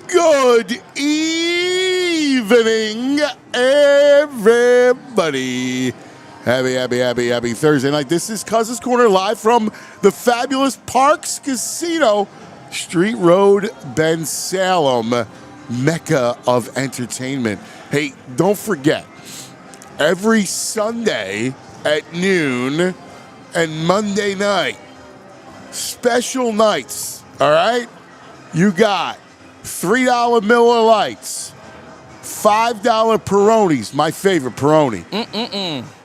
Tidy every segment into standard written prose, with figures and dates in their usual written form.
Good evening, everybody. Happy Thursday night. This is Cousins Corner live from the fabulous Parx Casino, Street Road, Ben Salem, Mecca of entertainment. Hey, don't forget, every Sunday at noon and Monday night, special nights, all right? You got $3 Miller Lights, $5 Peronis, my favorite Peroni,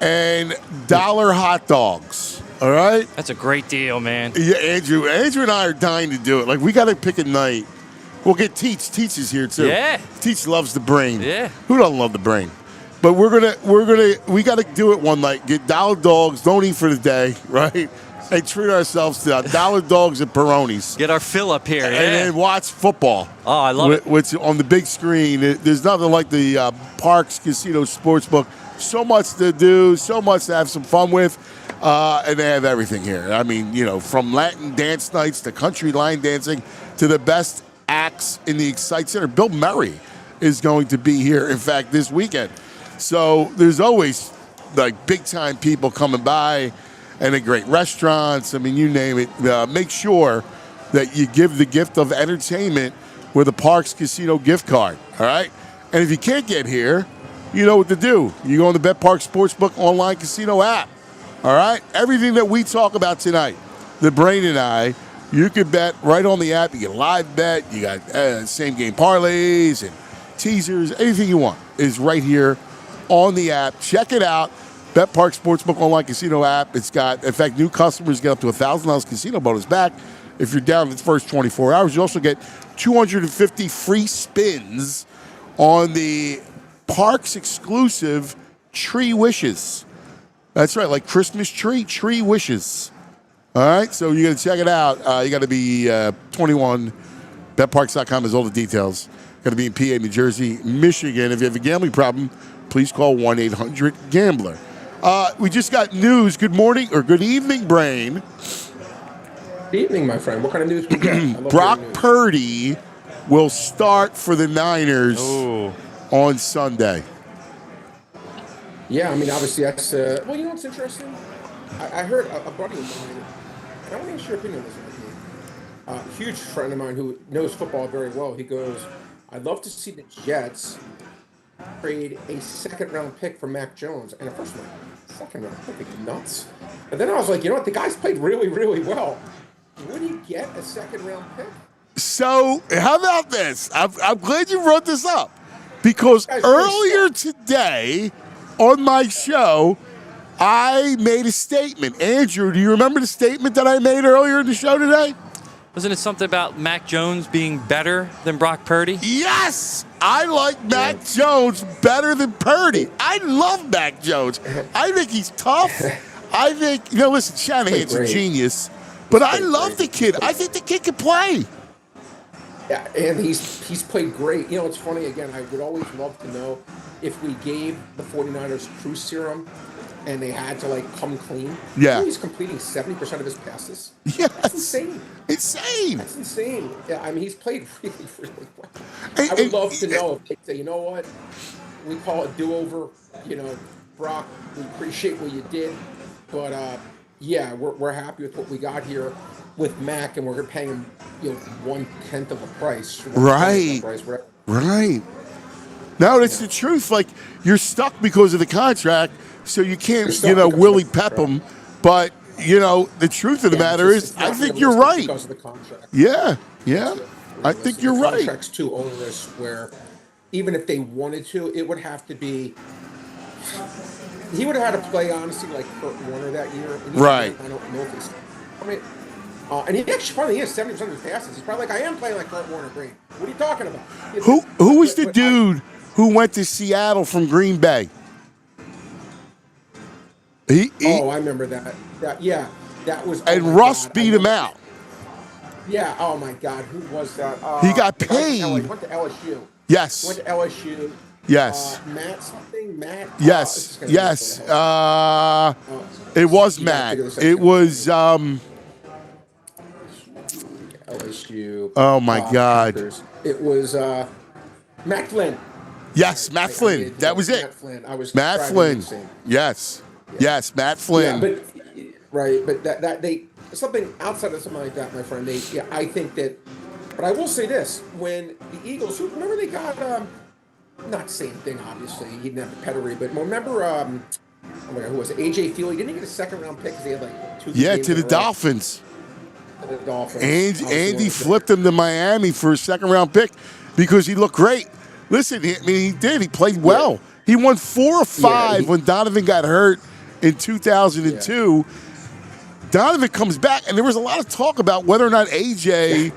and dollar hot dogs. All right, That's a great deal, man. yeah, Andrew and I are dying to do it. Like, we got to pick a night. We'll get Teach. Teach is here too. Yeah. Teach loves the brain. Yeah. Who doesn't love the brain? But we got to do it one night. Get dollar dogs. Don't eat for the day, right? And treat ourselves to dollar dogs and Peronis. Get our fill up here. And Yeah. then watch football. Oh, I love it. Which on the big screen. There's nothing like the Parx Casino Sportsbook. So much to do, so much to have some fun with, and they have everything here. I mean, you know, from Latin dance nights to country line dancing to the best acts in the Excite Center. Bill Murray is going to be here, in fact, this weekend. So there's always, like, big-time people coming by, and the great restaurants. I mean, you name it. Make sure that you give the gift of entertainment with a Parx Casino gift card, all right? And if you can't get here, you know what to do. You go on the BetParx Sportsbook online casino app, all right? Everything that we talk about tonight, the Brain and I, you can bet right on the app. You get live bet. You got same-game parlays and teasers. Anything you want is right here on the app. Check it out. BetParx Sportsbook online casino app. It's got, in fact, new customers get up to $1,000 casino bonus back if you're down in the first 24 hours. You also get 250 free spins on the Parx exclusive Tree Wishes. That's right, like Christmas tree wishes. All right, so you got to check it out. You got to be 21. BetParx.com has all the details. Got to be in PA, New Jersey, Michigan. If you have a gambling problem, please call 1-800-GAMBLER. We just got news. Good morning or good evening, Brain. Good evening, my friend. What kind of news we get? Brock Purdy will start for the Niners on Sunday. Yeah, I mean, obviously that's. Well, you know what's interesting? I heard a buddy of mine. I don't want to get your opinion on this with me. A huge friend of mine who knows football very well. He goes, "I'd love to see the Jets trade a second-round pick for Mac Jones and a first-round second-round pick. Are you nuts?" And then I was like, you know what? The guy's played really, really well. Would he get a second-round pick? So, how about this? I'm glad you brought this up because earlier today on my show, I made a statement. Andrew, do you remember the statement that I made earlier in the show today? Wasn't it something about Mac Jones being better than Brock Purdy? Yes! I like Mac Jones better than Purdy. I love Mac Jones. I think he's tough. I think, listen, Shanahan's a genius, but I love the kid. I think the kid can play. Yeah, and he's played great. You know, it's funny, again, I would always love to know if we gave the 49ers true serum and they had to, come clean. Yeah. You know, he's completing 70% of his passes. Yes. That's insane. Insane. That's insane. Yeah, I mean, he's played really, really well. I would love to know if they say, you know what, we call it do-over, Brock, we appreciate what you did, but, yeah, we're happy with what we got here with Mac, and we're paying him, 1/10 of the price. Right. Right. No, that's the truth. Like, you're stuck because of the contract, so you can't, Willie Pep him. But, the truth of the matter is, I think you're right. Because of the contract. Yeah. I think you're right. The contract's too onerous where even if they wanted to, it would have to be. He would have had to play, honestly, like Kurt Warner that year. Right. I don't know if he's. I mean, and he actually probably is 70% of his passes. He's probably like, I am playing like Kurt Warner Green. What are you talking about? Who was the dude who went to Seattle from Green Bay? I remember that. That was. And Russ beat him out. Yeah. Oh my God. Who was that? He got paid. He went to LSU. Yes. He went to LSU. Yes. Matt something. Matt. Yes. Yes. It was Matt. It was. LSU. Oh my God. Packers. It was Matt Flynn. Yes, Matt Flynn. That was it. Matt Flynn. I was Matt Flynn. Yes. Yeah. Yes, Matt Flynn. Yeah, but right, but that they something outside of something like that, my friend. I think that. But I will say this: when the Eagles, remember they got not the same thing, obviously. He didn't have the pedigree, but remember, oh my God, who was it? AJ Feely? Didn't he get a second round pick because he had like 2 games to the in a row? Dolphins. The Dolphins. Andy flipped him to Miami for a second round pick because he looked great. Listen, he did. He played well. Yeah. He won 4 or 5 when Donovan got hurt in 2002. Yeah. Donovan comes back, and there was a lot of talk about whether or not AJ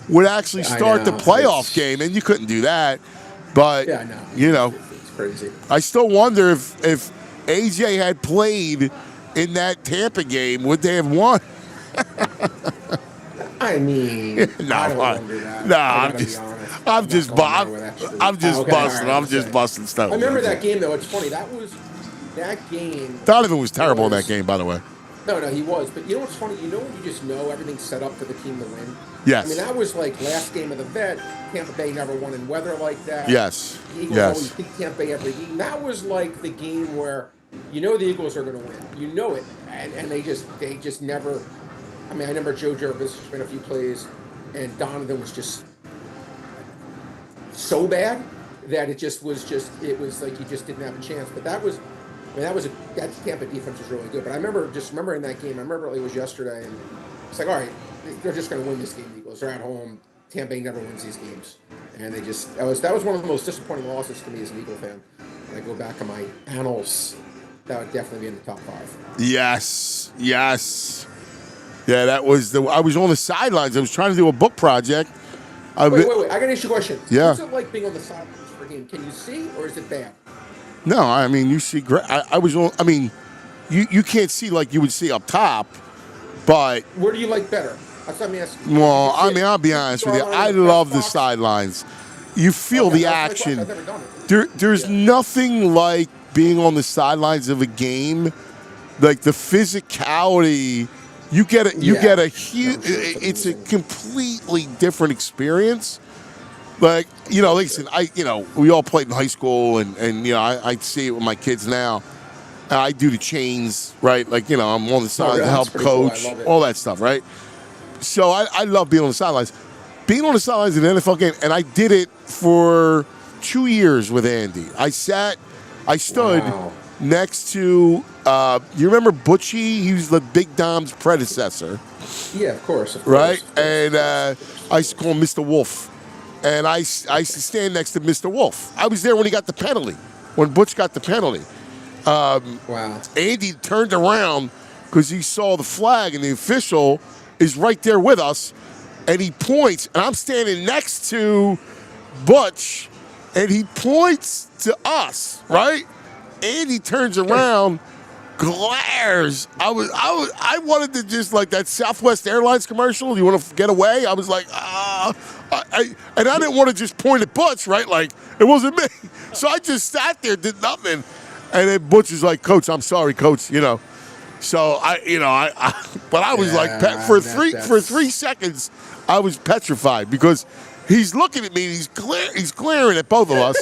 would actually start the playoff game, and you couldn't do that. But, it's crazy. I still wonder if AJ had played in that Tampa game, would they have won? I mean, I don't wonder that. No, I'm just busting stuff. I remember that game, though. It's funny. That game. Donovan was terrible in that game, by the way. No, he was. But you know what's funny? You know when you just know everything's set up for the team to win? Yes. I mean, that was like last game of the vet. Tampa Bay never won in weather like that. Yes. The Eagles always beat Tampa Bay every game. That was like the game where you know the Eagles are going to win. You know it. And they just never. I mean, I remember Joe Jervis ran a few plays, and Donovan was just so bad that it was like he just didn't have a chance. But that Tampa defense was really good. But I remember in that game, I remember it was yesterday, and it's like, all right, they're just going to win this game, Eagles. They're at home. Tampa Bay never wins these games. And that was one of the most disappointing losses for me as an Eagle fan. When I go back on my annals, that would definitely be in the top 5. Yes. Yeah, I was on the sidelines. I was trying to do a book project. Wait. I got to ask you a question. Yeah. What's it like being on the sidelines for a game? Can you see, or is it bad? No, I mean, you see great. You can't see like you would see up top, but. Where do you like better? That's what I'm asking. Well, I'll be honest with you. I love the sidelines. You feel the action. I've never done it. There's nothing like being on the sidelines of a game, like the physicality. You get a huge. It's a completely different experience. Like listen, we all played in high school, and I see it with my kids now. I do the chains, right? Like I'm on the side to help coach, all that stuff, right? So I love being on the sidelines. Being on the sidelines in an NFL game, and I did it for 2 years with Andy. I stood next to. You remember Butchie? He was the Big Dom's predecessor. Yeah, of course. Right? And I used to call him Mr. Wolf. And I used to stand next to Mr. Wolf. I was there when he got the penalty, when Butch got the penalty. Wow. Andy turned around because he saw the flag, and the official is right there with us. And he points, and I'm standing next to Butch, and he points to us, right? Andy turns around, glares. I wanted to just like that Southwest Airlines commercial. You want to get away? I was like, and I didn't want to just point at Butch, right? Like it wasn't me. So I just sat there, did nothing, and then Butch is like, "Coach, I'm sorry, Coach." So but I was for 3 seconds, I was petrified because he's looking at me. He's glaring at both of us,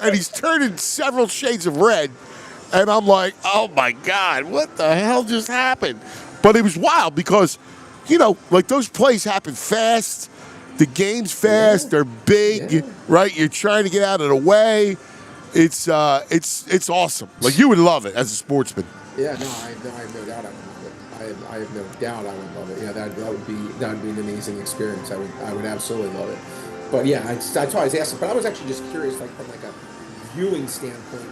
and he's turning several shades of red. And I'm like, oh, my God, what the hell just happened? But it was wild because, like those plays happen fast. The game's fast. They're big, right? You're trying to get out of the way. It's awesome. Like, you would love it as a sportsman. Yeah, no, I have no doubt I would love it. I have no doubt I would love it. Yeah, that would be an amazing experience. I would absolutely love it. But, yeah, that's why I was asking. But I was actually just curious, like, from, like, a viewing standpoint.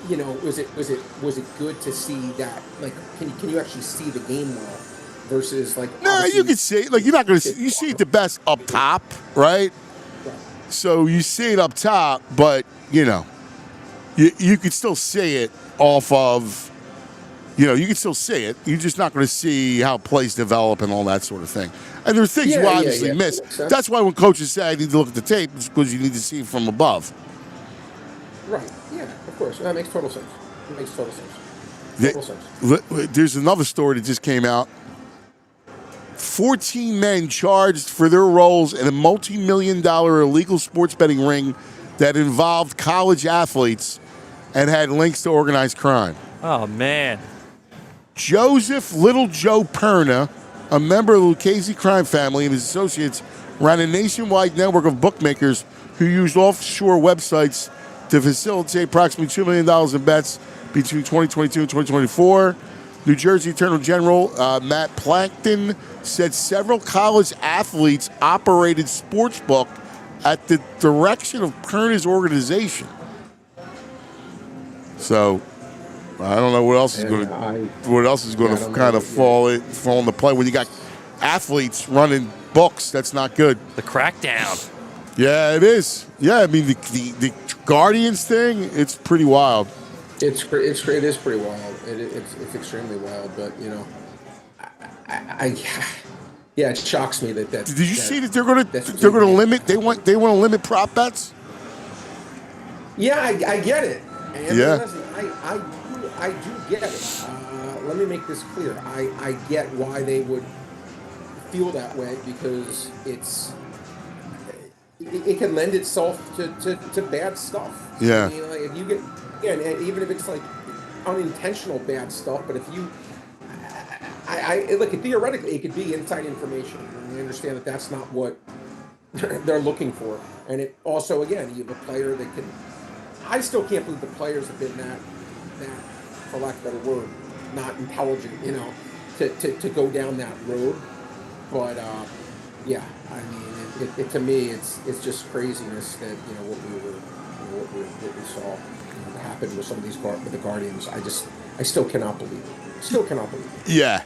Was it good to see that? Like, can you actually see the game well versus like? No, you can see it. Like, you're not going to. You see it the best up top, right? So you see it up top, but you can still see it off of. You can still see it. You're just not going to see how plays develop and all that sort of thing. And there are things you obviously miss. That's why when coaches say I need to look at the tape, it's because you need to see it from above. Right. Yeah, of course. That makes total sense. It makes total sense. There's another story that just came out. 14 men charged for their roles in a multi-million-dollar illegal sports betting ring that involved college athletes and had links to organized crime. Oh, man. Joseph Little Joe Perna, a member of the Lucchese crime family, and his associates ran a nationwide network of bookmakers who used offshore websites to facilitate approximately $2 million in bets between 2022 and 2024. New Jersey Attorney General Matt Plankton said several college athletes operated sportsbook at the direction of Perna's organization. So I don't know what else is going to kind of fall into play when you got athletes running books. That's not good. The crackdown. Yeah, it is. Yeah, I mean the Guardians thing. It's pretty wild. It is pretty wild. It's extremely wild. But yeah, it shocks me that. Did you see that they're going to limit? They want to limit prop bets. Yeah, I get it. And yeah, listen, I do get it. Let me make this clear. I get why they would feel that way because it can lend itself to bad stuff. Yeah. I mean, like if you get, and even if it's like unintentional bad stuff, but if you, look, theoretically, it could be inside information. And I understand that that's not what they're looking for. And it also, again, you have a player that can. I still can't believe the players have been that, for lack of a better word, not intelligent, to go down that road. But yeah, I mean, to me, it's just craziness that what we saw happen with some of these with the Guardians. I still cannot believe it. Still cannot believe it. Yeah.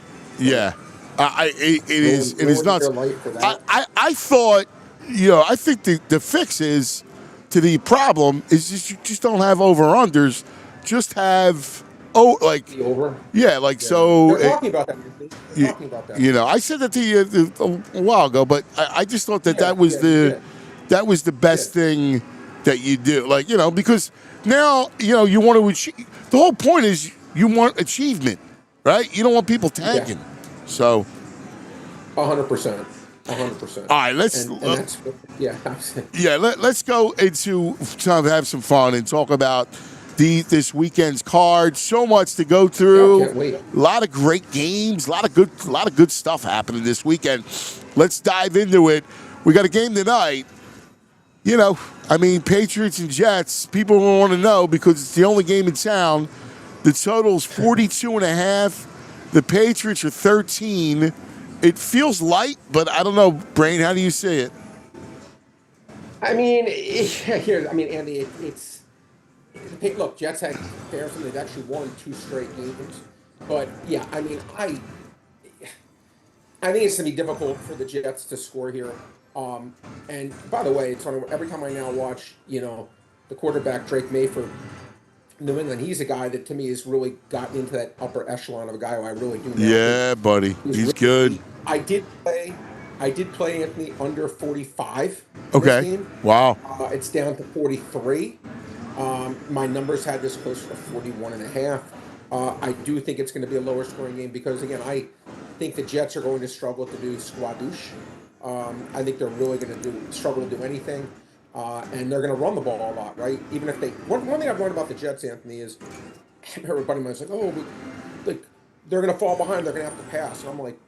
It is nuts. I thought, I think the fix is to the problem is just you just don't have over-unders, just have the over. Yeah, so. They're talking about that. I said that to you a while ago, but I just thought that was the best thing that you do, because now you want to achieve. The whole point is you want achievement, right? You don't want people tanking. Yeah. So. 100%. 100%. All right, let's go into time to have some fun and talk about this weekend's card. So much to go through. Can't wait. A lot of great games. A lot of good stuff happening this weekend. Let's dive into it. We got a game tonight. Patriots and Jets. People want to know because it's the only game in town. The total's 42.5. The Patriots are 13. It feels light, but I don't know, Brain. How do you see it? Andy, look, Jets had comparison. They've actually won 2 straight games, but yeah, I think it's gonna be difficult for the Jets to score here. And by the way, it's funny. Every time I now watch, the quarterback Drake May for New England, he's a guy that to me has really gotten into that upper echelon of a guy who I really do know. Yeah, buddy, he's really good. I did play Anthony under 45. Okay. This game. Wow. It's down to 43. My numbers had this closer to 41.5. I do think it's going to be a lower scoring game because, again, I think the Jets are going to struggle to do squadouche. I think they're really going to struggle to do anything. And they're going to run the ball a lot, right? Even if they... One thing I've learned about the Jets, Anthony, is everybody was like, they're going to fall behind. They're going to have to pass. And I'm like...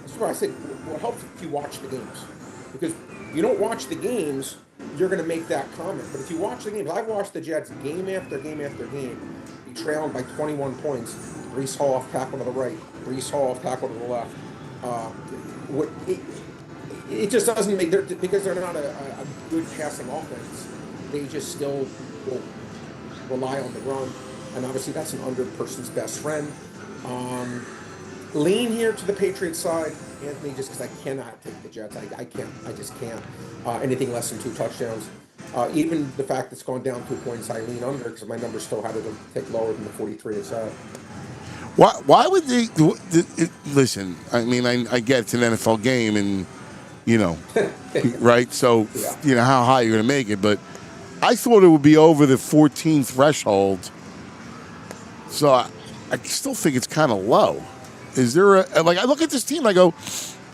That's why I said, what helps if you watch the games. Because if you don't watch the games, you're going to make that comment. But if you watch the games, I've watched the Jets game after game after game be trailed by 21 points. Breece Hall off tackle to the right. Breece Hall off tackle to the left. It just doesn't make... because they're not a good passing offense, they just still will rely on the run. And obviously that's an under person's best friend. Lean here to the Patriots side, Anthony, just because I cannot take the Jets. I just can't. Anything less than 2 touchdowns. Even the fact it's gone down 2 points, I lean under because my number still had it to take lower than the 43 it's at. Why would they listen? I get it's an NFL game and right? So how high you're going to make it, but I thought it would be over the 14 threshold. So I still think it's kind of low. Is there I look at this team and I go,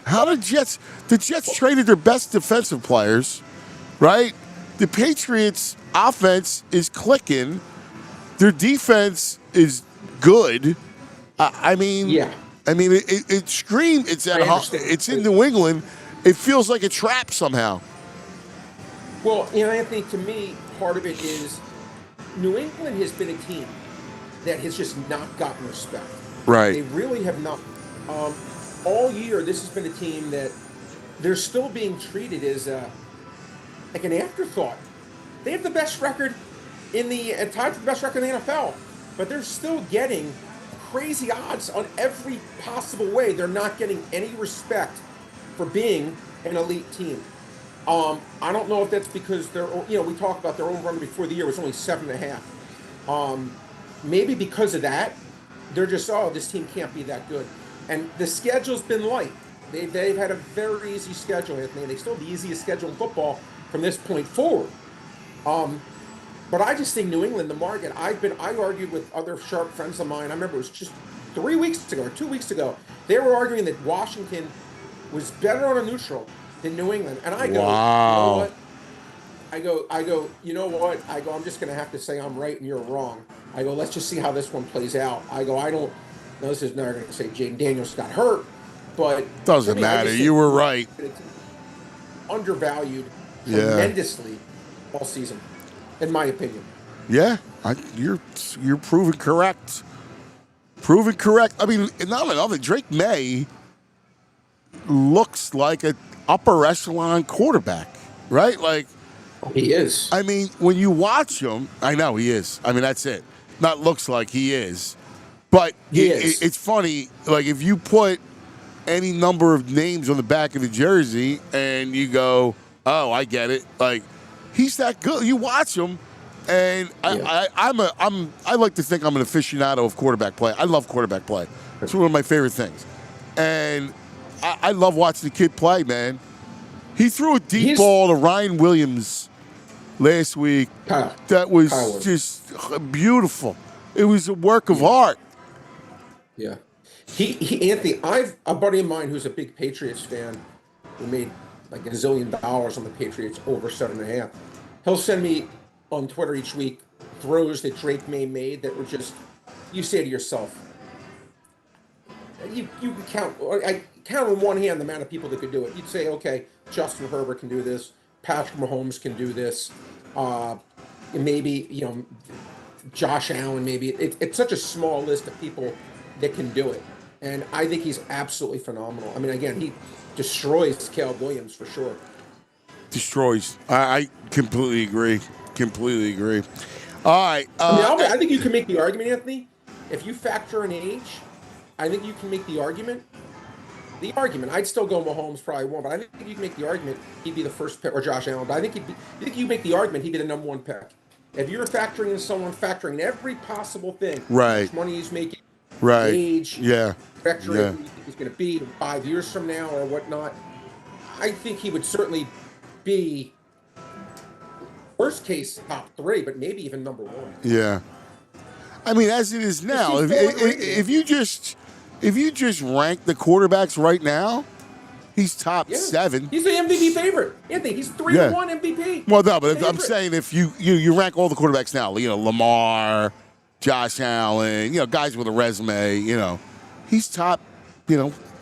How the Jets traded their best defensive players, right? The Patriots' offense is clicking. Their defense is good. I mean, Yeah. it screamed. It's at I understand. it's in New England. It feels like a trap somehow. Well, Anthony, to me, part of it is New England has been a team that has just not gotten respect. Right. They really have not. All year, this has been a team that they're still being treated as like an afterthought. They have the best record tied for the best record in the NFL, but they're still getting crazy odds on every possible way. They're not getting any respect for being an elite team. I don't know if that's because we talked about their own run before the year was only 7.5. Maybe because of that, they're just, this team can't be that good. And the schedule's been light. They've had a very easy schedule, Anthony. They still have the easiest schedule in football from this point forward. But I just think New England, the market, I argued with other sharp friends of mine. I remember it was just 3 weeks ago or 2 weeks ago. They were arguing that Washington was better on a neutral than New England. And I go, wow. You know what? I go, you know what? I go, I'm just going to have to say I'm right and you're wrong. I go, let's just see how this one plays out. I go, this is never going to say Jaden Daniels got hurt, but doesn't matter. You were right. Undervalued tremendously all season, in my opinion. Yeah, you're proven correct. Proven correct. I mean, not another. Drake May looks like an upper echelon quarterback, right? Like he is. I mean, when you watch him, I know he is. I mean, that's it. Not looks like he is. But it's funny, like if you put any number of names on the back of the jersey and you go, oh, I get it. Like, he's that good. You watch him, and I like to think I'm an aficionado of quarterback play. I love quarterback play. It's one of my favorite things. And I love watching the kid play, man. He threw a deep ball to Ryan Williams last week. That was just beautiful. It was a work of art. Yeah. He Anthony, I've a buddy of mine who's a big Patriots fan who made like $1 zillion on the Patriots over 7.5. He'll send me on Twitter each week throws that Drake May made that were just, you say to yourself, you count, I count on one hand the amount of people that could do it. You'd say, okay, Justin Herbert can do this, Patrick Mahomes can do this, maybe, Josh Allen, maybe. It's such a small list of people that can do it. And I think he's absolutely phenomenal. I mean, again, he destroys Caleb Williams for sure. Destroys. I completely agree. Completely agree. All right. I think you can make the argument, Anthony. If you factor in age, I think you can make the argument. I'd still go Mahomes, probably won't, but I think you can make the argument he'd be the first pick, or Josh Allen. But I think you make the argument he'd be the number one pick. If you're factoring in every possible thing, right? How much money he's making, right? Age, trajectory, who you think he's going to be 5 years from now or whatnot. I think he would certainly be worst case top 3, but maybe even number 1. Yeah, I mean, as it is now, if you just rank the quarterbacks right now, he's top 7. He's the MVP favorite. Anthony, he's 3-1 MVP. Well, no, but I'm saying if you rank all the quarterbacks now, Lamar, Josh Allen, guys with a resume, he's top,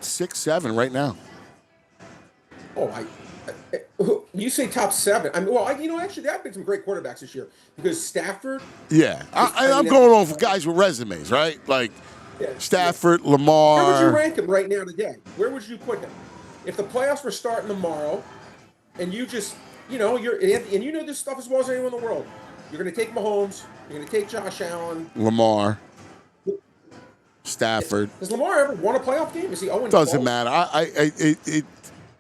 6, 7 right now. Oh, you say top 7. I mean, well, actually, there have been some great quarterbacks this year because Stafford. Yeah, I'm going on for guys with resumes, right? Like Stafford, Lamar. Where would you rank him right now today? Where would you put him? If the playoffs were starting tomorrow, and you just, and you know this stuff as well as anyone in the world, you're going to take Mahomes, you're going to take Josh Allen, Lamar, Stafford. Has Lamar ever won a playoff game? Is he 0-12? Doesn't matter.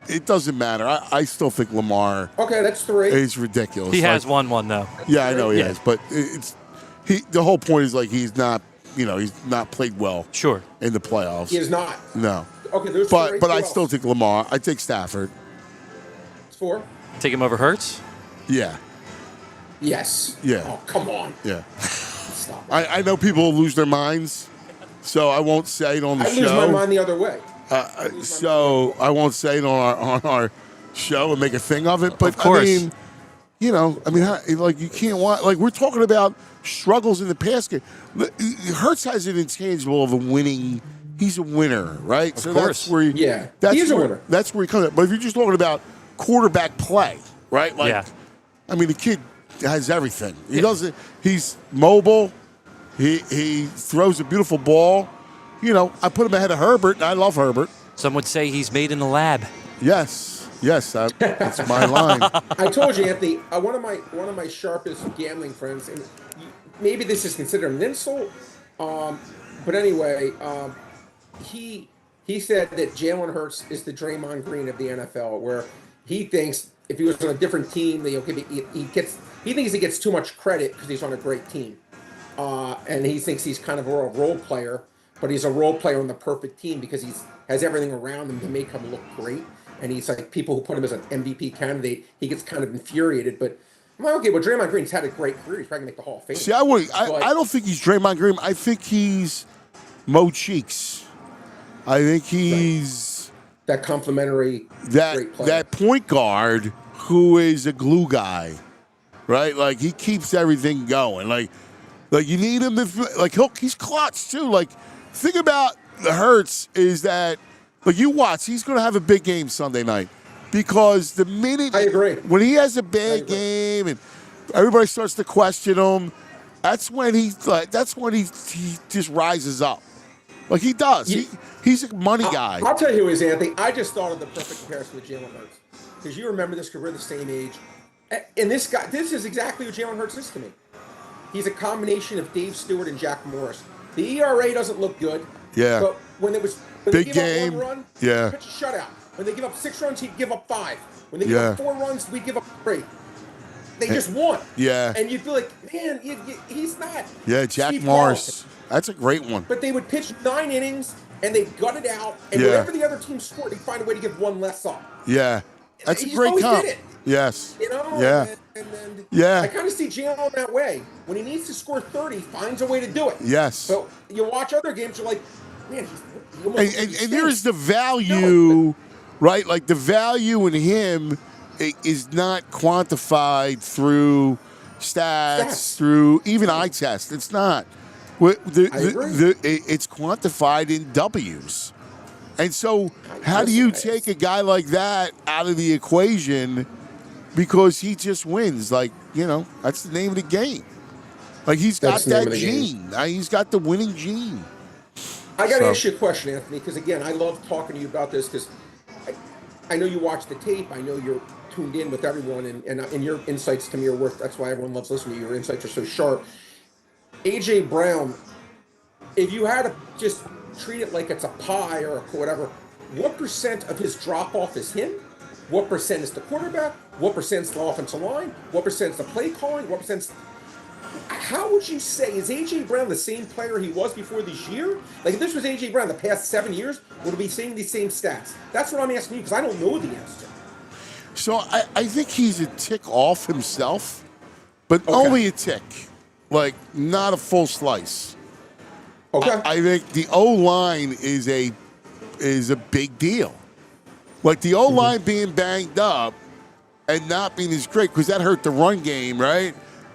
It doesn't matter. I still think Lamar. Okay, that's 3. Is ridiculous. He has won one though. Yeah, I know he has, but the whole point is like he's not. He's not played well. Sure. In the playoffs. He is not. No. Okay, there's but I still take Lamar. I take Stafford. It's 4. Take him over Hurts? Yeah. Yes. Yeah. Oh, come on. Yeah. Stop. I know people will lose their minds, so I won't say it on the show. I lose my mind the other way. So I won't say it on our show and make a thing of it, but Of course. I mean, like you can't want like we're talking about struggles in the pass game. Hurts has an intangible of a winning. He's a winner, right? Of course. That's where He is a winner. That's where he comes. But if you're just talking about quarterback play, right? Like, Yeah. I mean, the kid has everything. He doesn't. He's mobile. He throws a beautiful ball. I put him ahead of Herbert, and I love Herbert. Some would say he's made in the lab. Yes, that's my line. I told you, Anthony. One of my sharpest gambling friends, and maybe this is considered an insult, but anyway, he said that Jalen Hurts is the Draymond Green of the NFL, where he thinks if he was on a different team, he thinks he gets too much credit because he's on a great team, and he thinks he's kind of a role player, but he's a role player on the perfect team because he has everything around him to make him look great. And he's like, people who put him as an MVP candidate, he gets kind of infuriated. But I'm like, okay, well, Draymond Green's had a great career. He's probably going to make the Hall of Fame. See, I don't think he's Draymond Green. I think he's Mo Cheeks. I think he's that complimentary great player. That point guard who is a glue guy, right? Like he keeps everything going. Like you need him he's clutch too. Like think about the Hurts is that. Like you watch, he's going to have a big game Sunday night because the minute I agree when he has a bad game and everybody starts to question him, that's when he just rises up. Like he does. He's a money guy. I'll tell you who is, Anthony. I just thought of the perfect comparison with Jalen Hurts because you remember this because we're the same age. And this is exactly what Jalen Hurts is to me. He's a combination of Dave Stewart and Jack Morris. The ERA doesn't look good. Yeah. But when Big they give game. up 1 run, Yeah. pitch a shutout. When they give up 6 runs, he'd give up 5. When they give up 4 runs, we give up 3. They just won. Yeah. And you'd feel like, man, he's not. Yeah, Jack Steve Morris. Carlson. That's a great one. But they would pitch 9 innings, and they'd gut it out, and whatever the other team scored, they'd find a way to give 1 less up. Yeah. That's a He great always comp. did it. Yes. Yeah. Yeah. I kind of see Jalen that way. When he needs to score 30, he finds a way to do it. Yes. So you watch other games, you're like, man, and there's the value, right? Like the value in him is not quantified through stats, through even eye test. It's not. It's quantified in W's. And so how do you take a guy like that out of the equation because he just wins? Like, that's the name of the game. Like he's got that gene. He's got the winning gene. I got to ask you a question, Anthony, because again, I love talking to you about this because I know you watch the tape. I know you're tuned in with everyone, and your insights to me are worth. That's why everyone loves listening to you. Your insights are so sharp. AJ Brown, if you had to just treat it like it's a pie or whatever, what % of his drop off is him? What % is the quarterback? What % is the offensive line? What % is the play calling? What %? How would you say, is A.J. Brown the same player he was before this year? Like, if this was A.J. Brown the past 7 years, would he be saying these same stats? That's what I'm asking you, because I don't know the answer. So I think he's a tick off himself, but only a tick. Like, not a full slice. Okay. I think the O-line is a big deal. Like, the O-line being banged up and not being as great, because that hurt the run game, right?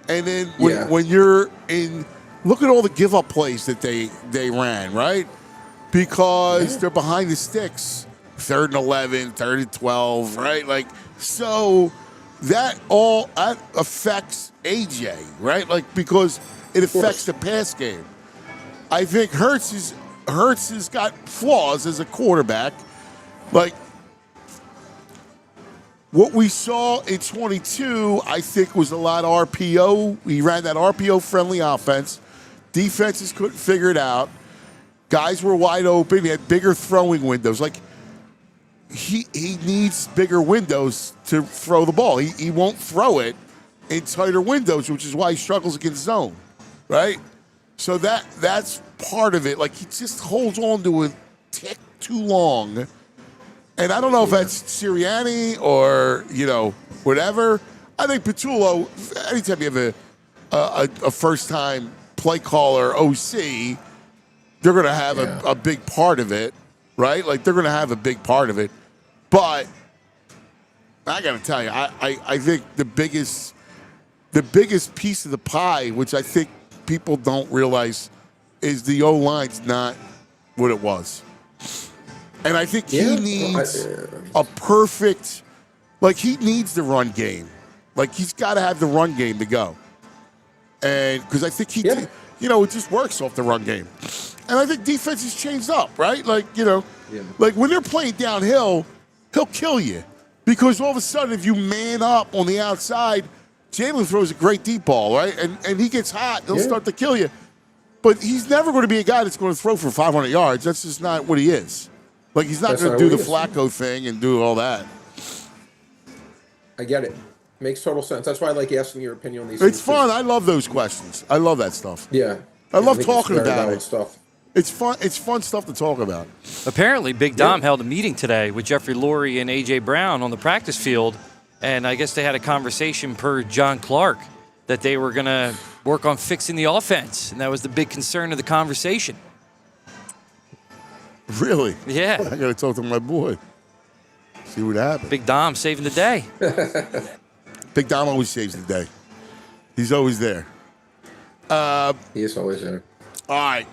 And then when you're in, look at all the give-up plays that they ran, right? Because they're behind the sticks, 3rd and 11, 3rd and 12, right? Like, so that affects AJ, right? Like, because it affects the pass game. I think Hurts has got flaws as a quarterback. Like, what we saw in 22, I think, was a lot of RPO. He ran that RPO-friendly offense. Defenses couldn't figure it out. Guys were wide open. He had bigger throwing windows. Like, he needs bigger windows to throw the ball. He won't throw it in tighter windows, which is why he struggles against zone, right? So that's part of it. Like, he just holds on to a tick too long. And I don't know if that's Sirianni or, whatever. I think Patullo, anytime you have a first-time play caller OC, they're going to have a big part of it. right? Like they're going to have a big part of it. But I got to tell you, I think the biggest piece of the pie, which I think people don't realize, is the O-line's not what it was. And I think he needs a perfect, like he needs the run game. Like he's got to have the run game to go. And because I think it just works off the run game. And I think defense has changed up, right? Like, like when they're playing downhill, he'll kill you. Because all of a sudden, if you man up on the outside, Jalen throws a great deep ball, right? And he gets hot, he'll start to kill you. But he's never going to be a guy that's going to throw for 500 yards. That's just not what he is. Like, he's not going to do the Flacco thing and do all that. I get it. Makes total sense. That's why I like asking your opinion on these things. It's fun. I love those questions. I love that stuff. Yeah. I love talking about it. Stuff. It's fun. It's fun stuff to talk about. Apparently, Big Dom held a meeting today with Jeffrey Lurie and A.J. Brown on the practice field, and I guess they had a conversation per John Clark that they were going to work on fixing the offense, and that was the big concern of the conversation. Really? Yeah. I got to talk to my boy. See what happens. Big Dom saving the day. Big Dom always saves the day. He's always there. He is always there. All right.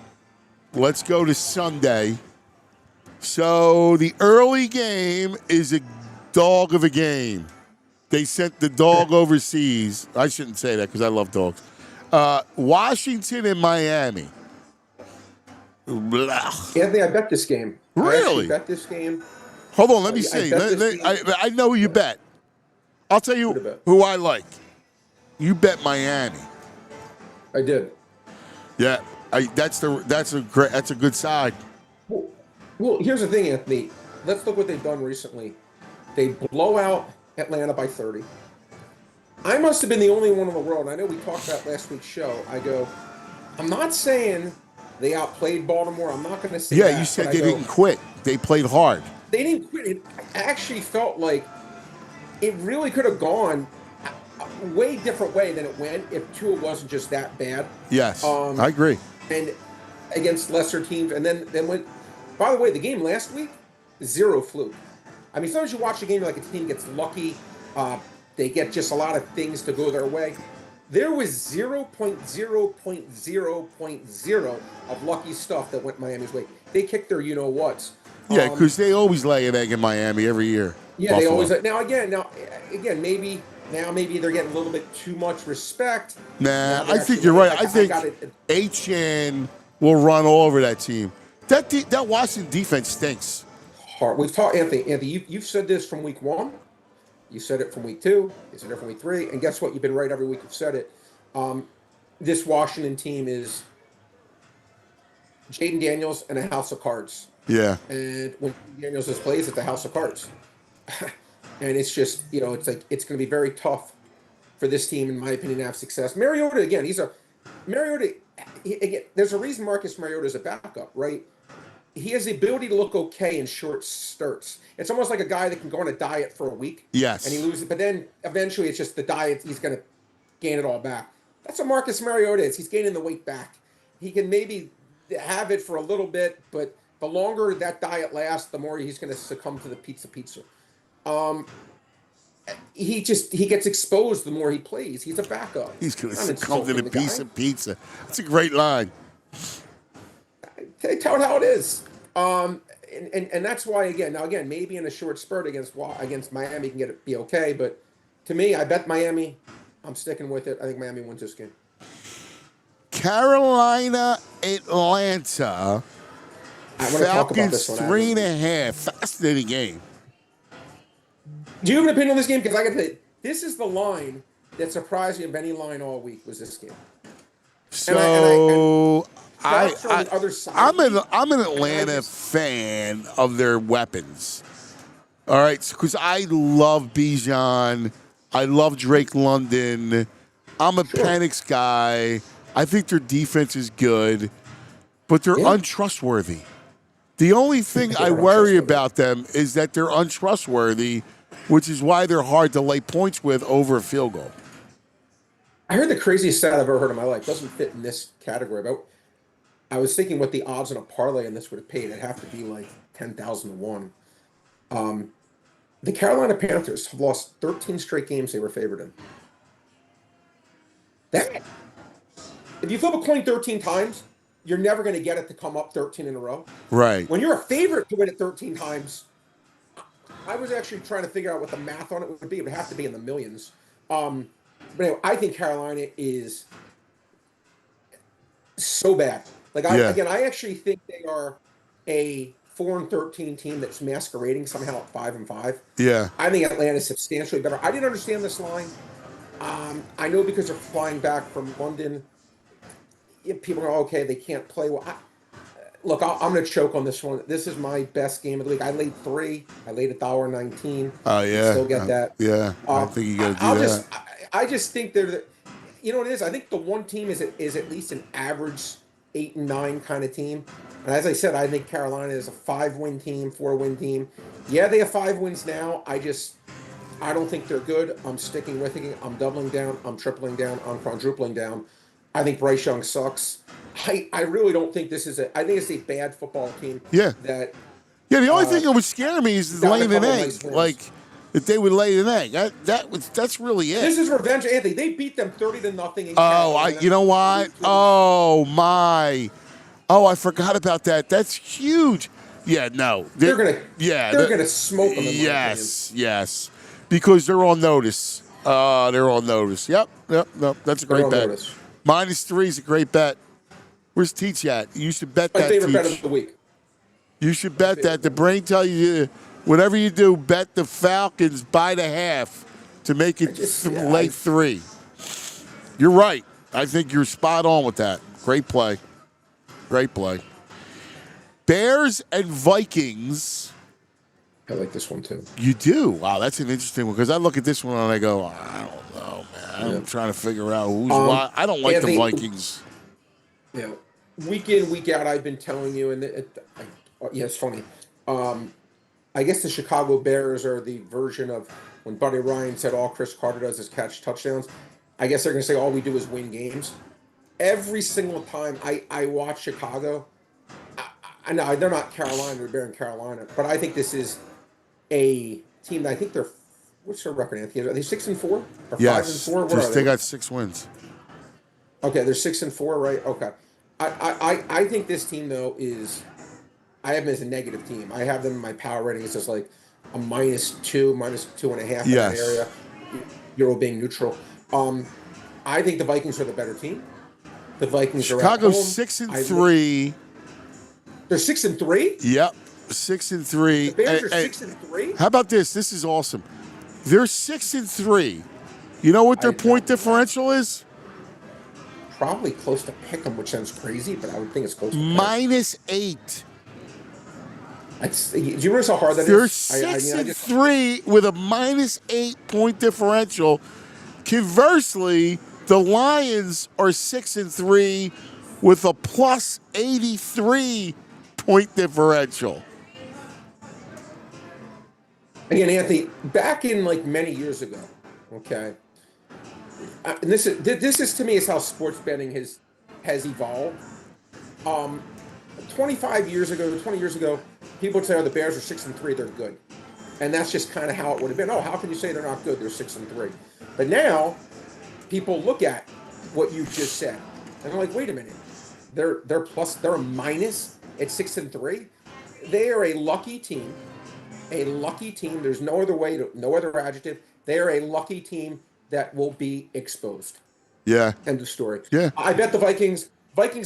Let's go to Sunday. So the early game is a dog of a game. They sent the dog overseas. I shouldn't say that because I love dogs. Washington and Miami. Blah. Anthony, I bet this game. Really? I bet this game. Hold on, let me see. I know who you bet. I'll tell you who I like. You bet Miami. I did. Yeah, that's a good side. Well, here's the thing, Anthony. Let's look what they've done recently. They blow out Atlanta by 30. I must have been the only one in the world. I know we talked about last week's show. I go, I'm not saying they outplayed Baltimore. I'm not going to say that. Yeah, you said they didn't quit. They played hard. They didn't quit. It actually felt like it really could have gone a way different way than it went if Tua wasn't just that bad. Yes, I agree. And against lesser teams. And then went, by the way, the game last week, zero fluke. I mean, sometimes you watch a game like a team gets lucky. They get just a lot of things to go their way. There was 0.0.0.0 of lucky stuff that went Miami's way. They kicked their you-know-whats. Yeah, because they always lay an egg in Miami every year. Yeah, Buffalo. They always. Now again, maybe they're getting a little bit too much respect. Nah, I think you're right. I think HN will run all over that team. That Washington defense stinks. Hard. We've talked, Anthony. You've said this from week 1. You said it from week 2. You said it from week 3. And guess what? You've been right every week. You've said it. This Washington team is Jaden Daniels and a house of cards. Yeah. And when Daniels plays, it's a house of cards. And it's just, it's like it's going to be very tough for this team, in my opinion, to have success. Mariota, again, there's a reason Marcus Mariota is a backup, right? He has the ability to look okay in short spurts. It's almost like a guy that can go on a diet for a week. Yes. And he loses, but then eventually it's just the diet, he's going to gain it all back. That's what Marcus Mariota is. He's gaining the weight back. He can maybe have it for a little bit, but the longer that diet lasts, the more he's going to succumb to the pizza. He gets exposed the more he plays. He's a backup. He's going to succumb to the piece of pizza. That's a great line. Tell it how it is. And that's why again, maybe in a short spurt against Miami can be okay, but to me, I bet Miami. I'm sticking with it. I think Miami wins this game. Carolina, Atlanta. I want to talk about Falcons this one. 3.5. Fascinating game. Do you have an opinion on this game? Because I got to tell you, this is the line that surprised me of any line all week was this game. So I'm an Atlanta fan of their weapons. All right, because I love Bijan. I love Drake London. I'm a Penix guy. I think their defense is good, but they're untrustworthy. The only thing I worry about them is that they're untrustworthy, which is why they're hard to lay points with over a field goal. I heard the craziest stat I've ever heard in my life. Doesn't fit in this category, but I was thinking what the odds on a parlay on this would have paid. It'd have to be like 10,000 to 1. The Carolina Panthers have lost 13 straight games they were favored in. That, if you flip a coin 13 times, you're never going to get it to come up 13 in a row. Right. When you're a favorite to win it 13 times, I was actually trying to figure out what the math on it would be. It would have to be in the millions. But anyway, I think Carolina is so bad. Like, I actually think they are a 4-13 team that's masquerading somehow at 5-5. Yeah. I think Atlanta's substantially better. I didn't understand this line. I know because they're flying back from London, people are okay. They can't play well. Look, I'm going to choke on this one. This is my best game of the week. I laid 3. I laid $1.19. Oh yeah. Still get that. Yeah. I think you got to do that. I just think they're. You know what it is? I think the one team is at least an average 8 and 9 kind of team. And as I said, I think Carolina is a 5-win team, 4-win team. Yeah, they have 5 wins now. I don't think they're good. I'm sticking with it. I'm doubling down. I'm tripling down. I'm quadrupling down. I think Bryce Young sucks. I really don't think this is I think it's a bad football team. Yeah. The only thing that would scare me is laying an egg. Like, if they would lay an egg. That's really it. This is revenge, Anthony. They beat them 30-0. You know what? Oh, my. Oh, I forgot about that. That's huge. Yeah, no. They're gonna smoke them. Yes. Because they're on notice. They're on notice. Yep. That's a great bet. Notice. -3 is a great bet. Where's Teach at? You should bet My that. favorite bet Teach. of the week. You should bet that. The brain tell you, whatever you do, bet the Falcons by the half to make it late 3. You're right. I think you're spot on with that. Great play. Bears and Vikings. I like this one too. You do? Wow, that's an interesting one because I look at this one and I go, I don't know, man. I'm trying to figure out who's why. I don't like the Vikings. Yeah, week in, week out, I've been telling you, and it's funny. I guess the Chicago Bears are the version of when Buddy Ryan said all Chris Carter does is catch touchdowns. I guess they're going to say all we do is win games. Every single time I watch Chicago, I know they're not Carolina, they're Bear in Carolina, but I think this is a team that I think they're, what's their record, Anthony? Are they 6-4 or 5-4? What are They got 6 wins. Okay, they're 6-4, right? Okay. I think this team though is, I have them as a negative team. I have them in my power rating. It's just like a -2, -2.5 in that area. Euro being neutral. I think the Vikings are the better team. The Vikings Chicago's are at home. 6-3. They're 6-3. Yep, 6-3. The Bears are 6-3. How about this? This is awesome. They're 6-3. You know what their point differential is? Probably close to Pick'em, which sounds crazy, but I would think it's close to -8. Do you realize how hard that They're is? They're 6-3 with a -8 point differential. Conversely, the Lions are 6-3 with a +83 point differential. Again, Anthony, back in like many years ago, okay, and this is to me is how sports betting has evolved. 20 years ago, people would say, "Oh, the Bears are 6-3; they're good," and that's just kind of how it would have been. Oh, how can you say they're not good? They're 6-3. But now, people look at what you just said, and they're like, "Wait a minute, they're a minus at 6-3. They are a lucky team. A lucky team. There's no other adjective. They are a lucky team that will be exposed." Yeah. End of story. Yeah. I bet the Vikings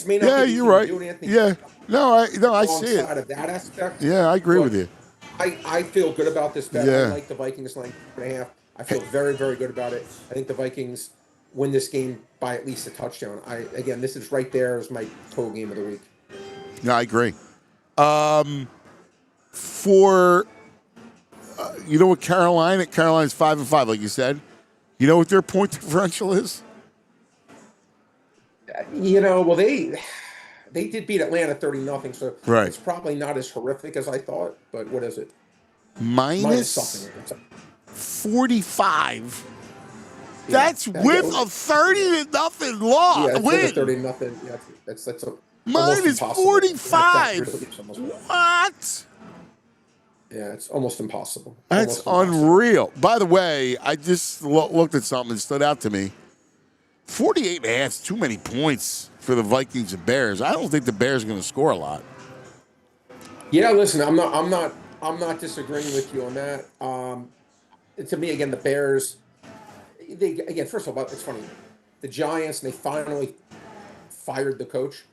may not. Yeah, be you're right. doing anything. Yeah. No, I see it. Alongside of that aspect. Yeah, I agree with you. I feel good about this bet. Yeah. I like the Vikings line 2.5. I feel very, very good about it. I think the Vikings win this game by at least a touchdown. Again, this is right there as my total game of the week. No, I agree. You know what Carolina's 5-5, like you said. You know what their point differential is? Well, they did beat Atlanta 30-0, so right. It's probably not as horrific as I thought. But what is it? Minus something. 45. Yeah. That's with a 30-0 loss. Yeah, win. 30-0. Yeah, that's almost Minus impossible. That 45. really is almost, What? yeah, it's almost impossible. That's Almost impossible. unreal. By the way, I just looked at something that stood out to me. 48 and a half is too many points for the Vikings and Bears. I don't think the Bears are going to score a lot. Yeah, listen, I'm not disagreeing with you on that. To me, again, the Bears. Again, first of all, it's funny. The Giants, and they finally fired the coach.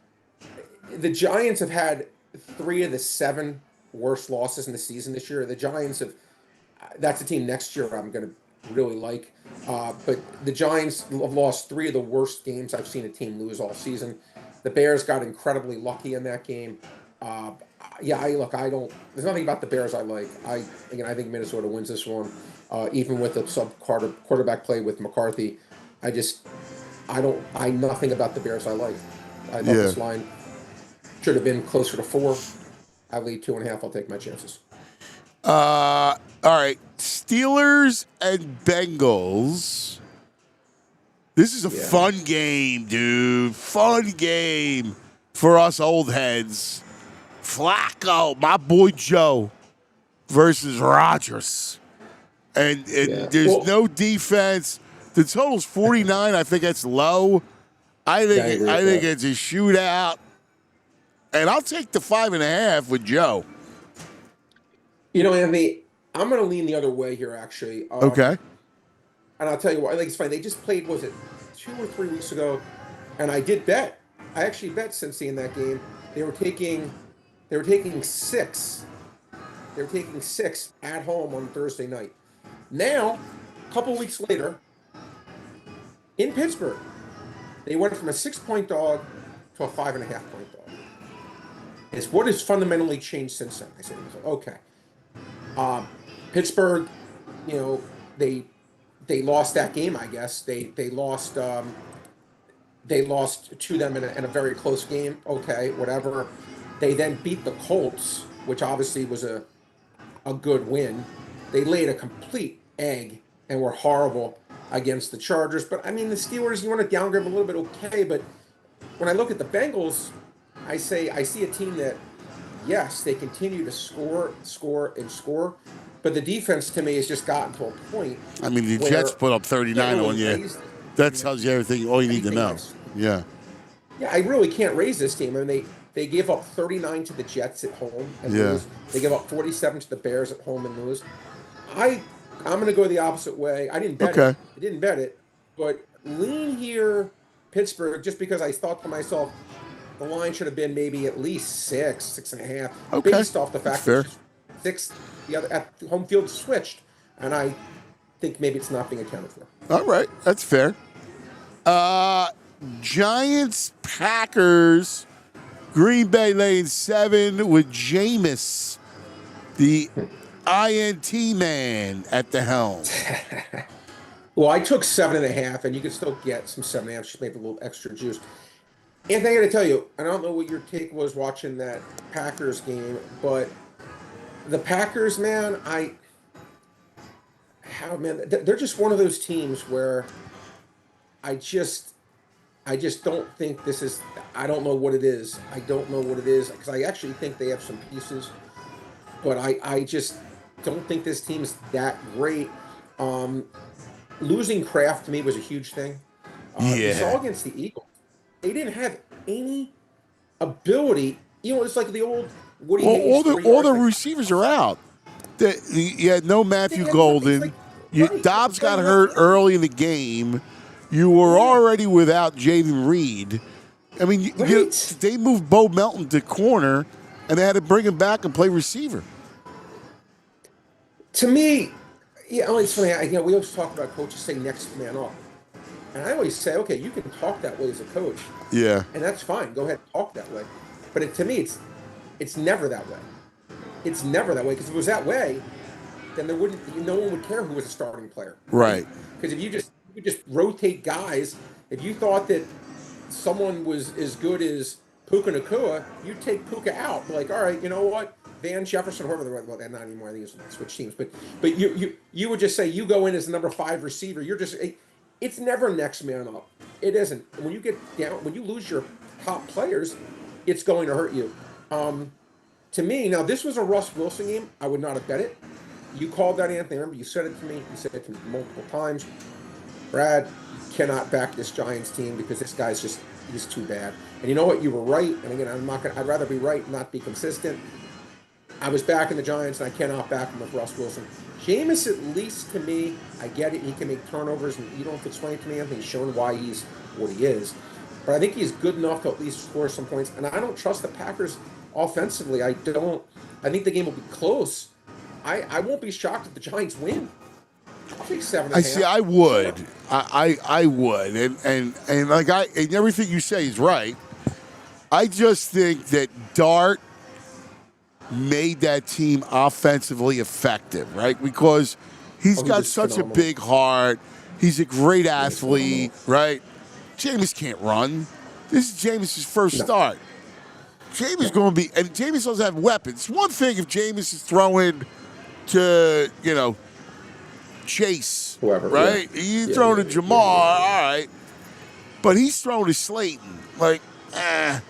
The Giants have had 3 of the 7 worst losses in the season this year. The Giants have. That's a team next year I'm going to really like. But the Giants have lost 3 of the worst games I've seen a team lose all season. The Bears got incredibly lucky in that game. Yeah, I don't. There's nothing about the Bears I like. I think Minnesota wins this one, even with the quarterback play with McCarthy. Nothing about the Bears I like. I thought this line should have been closer to 4. I lead 2.5. I'll take my chances. All right, Steelers and Bengals. This is a fun game, dude. Fun game for us old heads. Flacco, my boy Joe, versus Rodgers. And there's no defense. The total's 49. I think that's low. I think it's a shootout. And I'll take the 5.5 with Joe. You know, Anthony, I'm going to lean the other way here, actually. Okay. And I'll tell you what, I think it's funny. They just played, was it 2 or 3 weeks ago? And I did bet. I actually bet since seeing that game. They were taking 6. They were taking 6 at home on Thursday night. Now, a couple weeks later, in Pittsburgh, they went from a 6-point dog to a 5.5-point dog. It's what has fundamentally changed since then. I said, okay. Pittsburgh, you know, they lost that game. I guess they lost to them in a very close game. Okay, whatever. They then beat the Colts, which obviously was a good win. They laid a complete egg and were horrible against the Chargers. But I mean, the Steelers, you want to downgrade them a little bit, okay. But when I look at the Bengals, I see a team that, yes, they continue to score, but the defense to me has just gotten to a point. I mean, the Jets put up 39 on you. That tells you everything, all you need to know. Yeah. Yeah, I really can't raise this team. I mean, they gave up 39 to the Jets at home and lose. They give up 47 to the Bears at home and lose. I'm going to go the opposite way. I didn't bet it. I didn't bet it, but lean here, Pittsburgh, just because I thought to myself, the line should have been maybe at least 6.5, based off the fact that 6 the other at home field switched, and I think maybe it's not being accounted for. All right, that's fair. Giants, Packers, Green Bay laying 7 with Jameis, the INT man at the helm. Well, I took 7.5, and you can still get some 7.5, just maybe a little extra juice. Anthony, I got to tell you, I don't know what your take was watching that Packers game, but the Packers, man, they're just one of those teams where I just don't think this is. I don't know what it is. I don't know what it is because I actually think they have some pieces, but I just don't think this team's that great. Losing Kraft to me was a huge thing. You saw against the Eagles. They didn't have any ability. You know, it's like the old Woody Hayes. All the receivers are out. You had no Matthew Golden. Dobbs got hurt early in the game. You were already without Jaden Reed. I mean, they moved Bo Melton to corner, and they had to bring him back and play receiver. To me, it's funny. We always talk about coaches saying next man up. And I always say, okay, you can talk that way as a coach. Yeah. And that's fine. Go ahead and talk that way. But to me, it's never that way. It's never that way. Because if it was that way, then no one would care who was a starting player. Right. Because if you just rotate guys, if you thought that someone was as good as Puka Nacua, you'd take Puka out. Like, all right, you know what? Van Jefferson, whoever they're not anymore. I think it's switch teams. But you would just say you go in as the number 5 receiver. You're just it's never next man up. It isn't. When you get down, when you lose your top players, it's going to hurt you. To me, now this was a Russ Wilson game. I would not have bet it. You called that, Anthony. Remember, you said it to me. You said it to me multiple times. Brad, you cannot back this Giants team because this guy's he's too bad. And you know what? You were right. And again, I'd rather be right and not be consistent. I was backing the Giants, and I cannot back them with Russ Wilson. Jameis, at least to me, I get it. He can make turnovers, and you don't have to explain it to me. Anthony's shown why he's what he is. But I think he's good enough to at least score some points. And I don't trust the Packers offensively. I don't. I think the game will be close. I won't be shocked if the Giants win. I'll take 7.5. I see. I would. I would. And like and everything you say is right. I just think that Dart made that team offensively effective, right? Because he's got such phenomenal. a big heart. He's a great athlete, right? Jameis can't run. This is Jameis' first start. Jameis going to be, and Jameis doesn't have weapons. One thing if Jameis is throwing to, Chase, whoever, right? He's throwing to Jamar, all right. But he's throwing to Slayton, and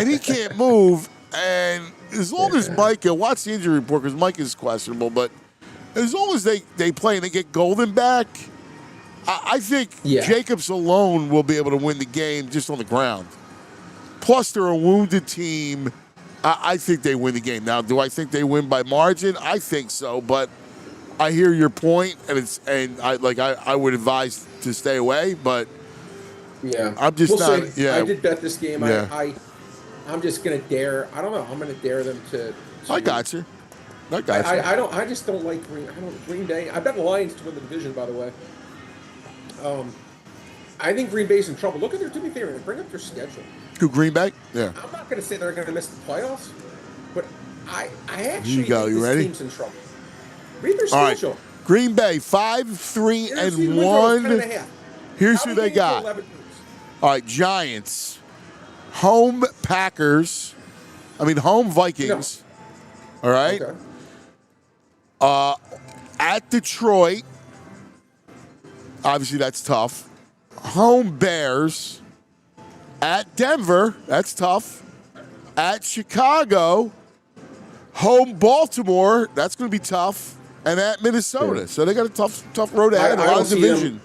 he can't move. And as long as Micah, watch the injury report because Micah is questionable, but as long as they play and they get Golden back, I think Jacobs alone will be able to win the game just on the ground. Plus, they're a wounded team. I think they win the game. Now, do I think they win by margin? I think so, but I hear your point, and I would advise to stay away, but I'm just not. See. Yeah, I did bet this game. Yeah. I'm just gonna dare. I don't know. I'm gonna dare them to I got you. I just don't like Green Bay. I bet the Lions to win the division. By the way. I think Green Bay's in trouble. Look at their, to be fair, bring up their schedule. To Green Bay? Yeah. I'm not going to say they're going to miss the playoffs, but I actually you go. think You this ready? team's in trouble. Read their All schedule. right. Green Bay 5-3-1. Here's who they got. All right, Giants, home Packers. Home Vikings. No. All right. Okay. At Detroit. Obviously, that's tough. Home Bears. At Denver. That's tough. At Chicago. Home Baltimore. That's going to be tough. And at Minnesota. So they got a tough road ahead. A lot of division.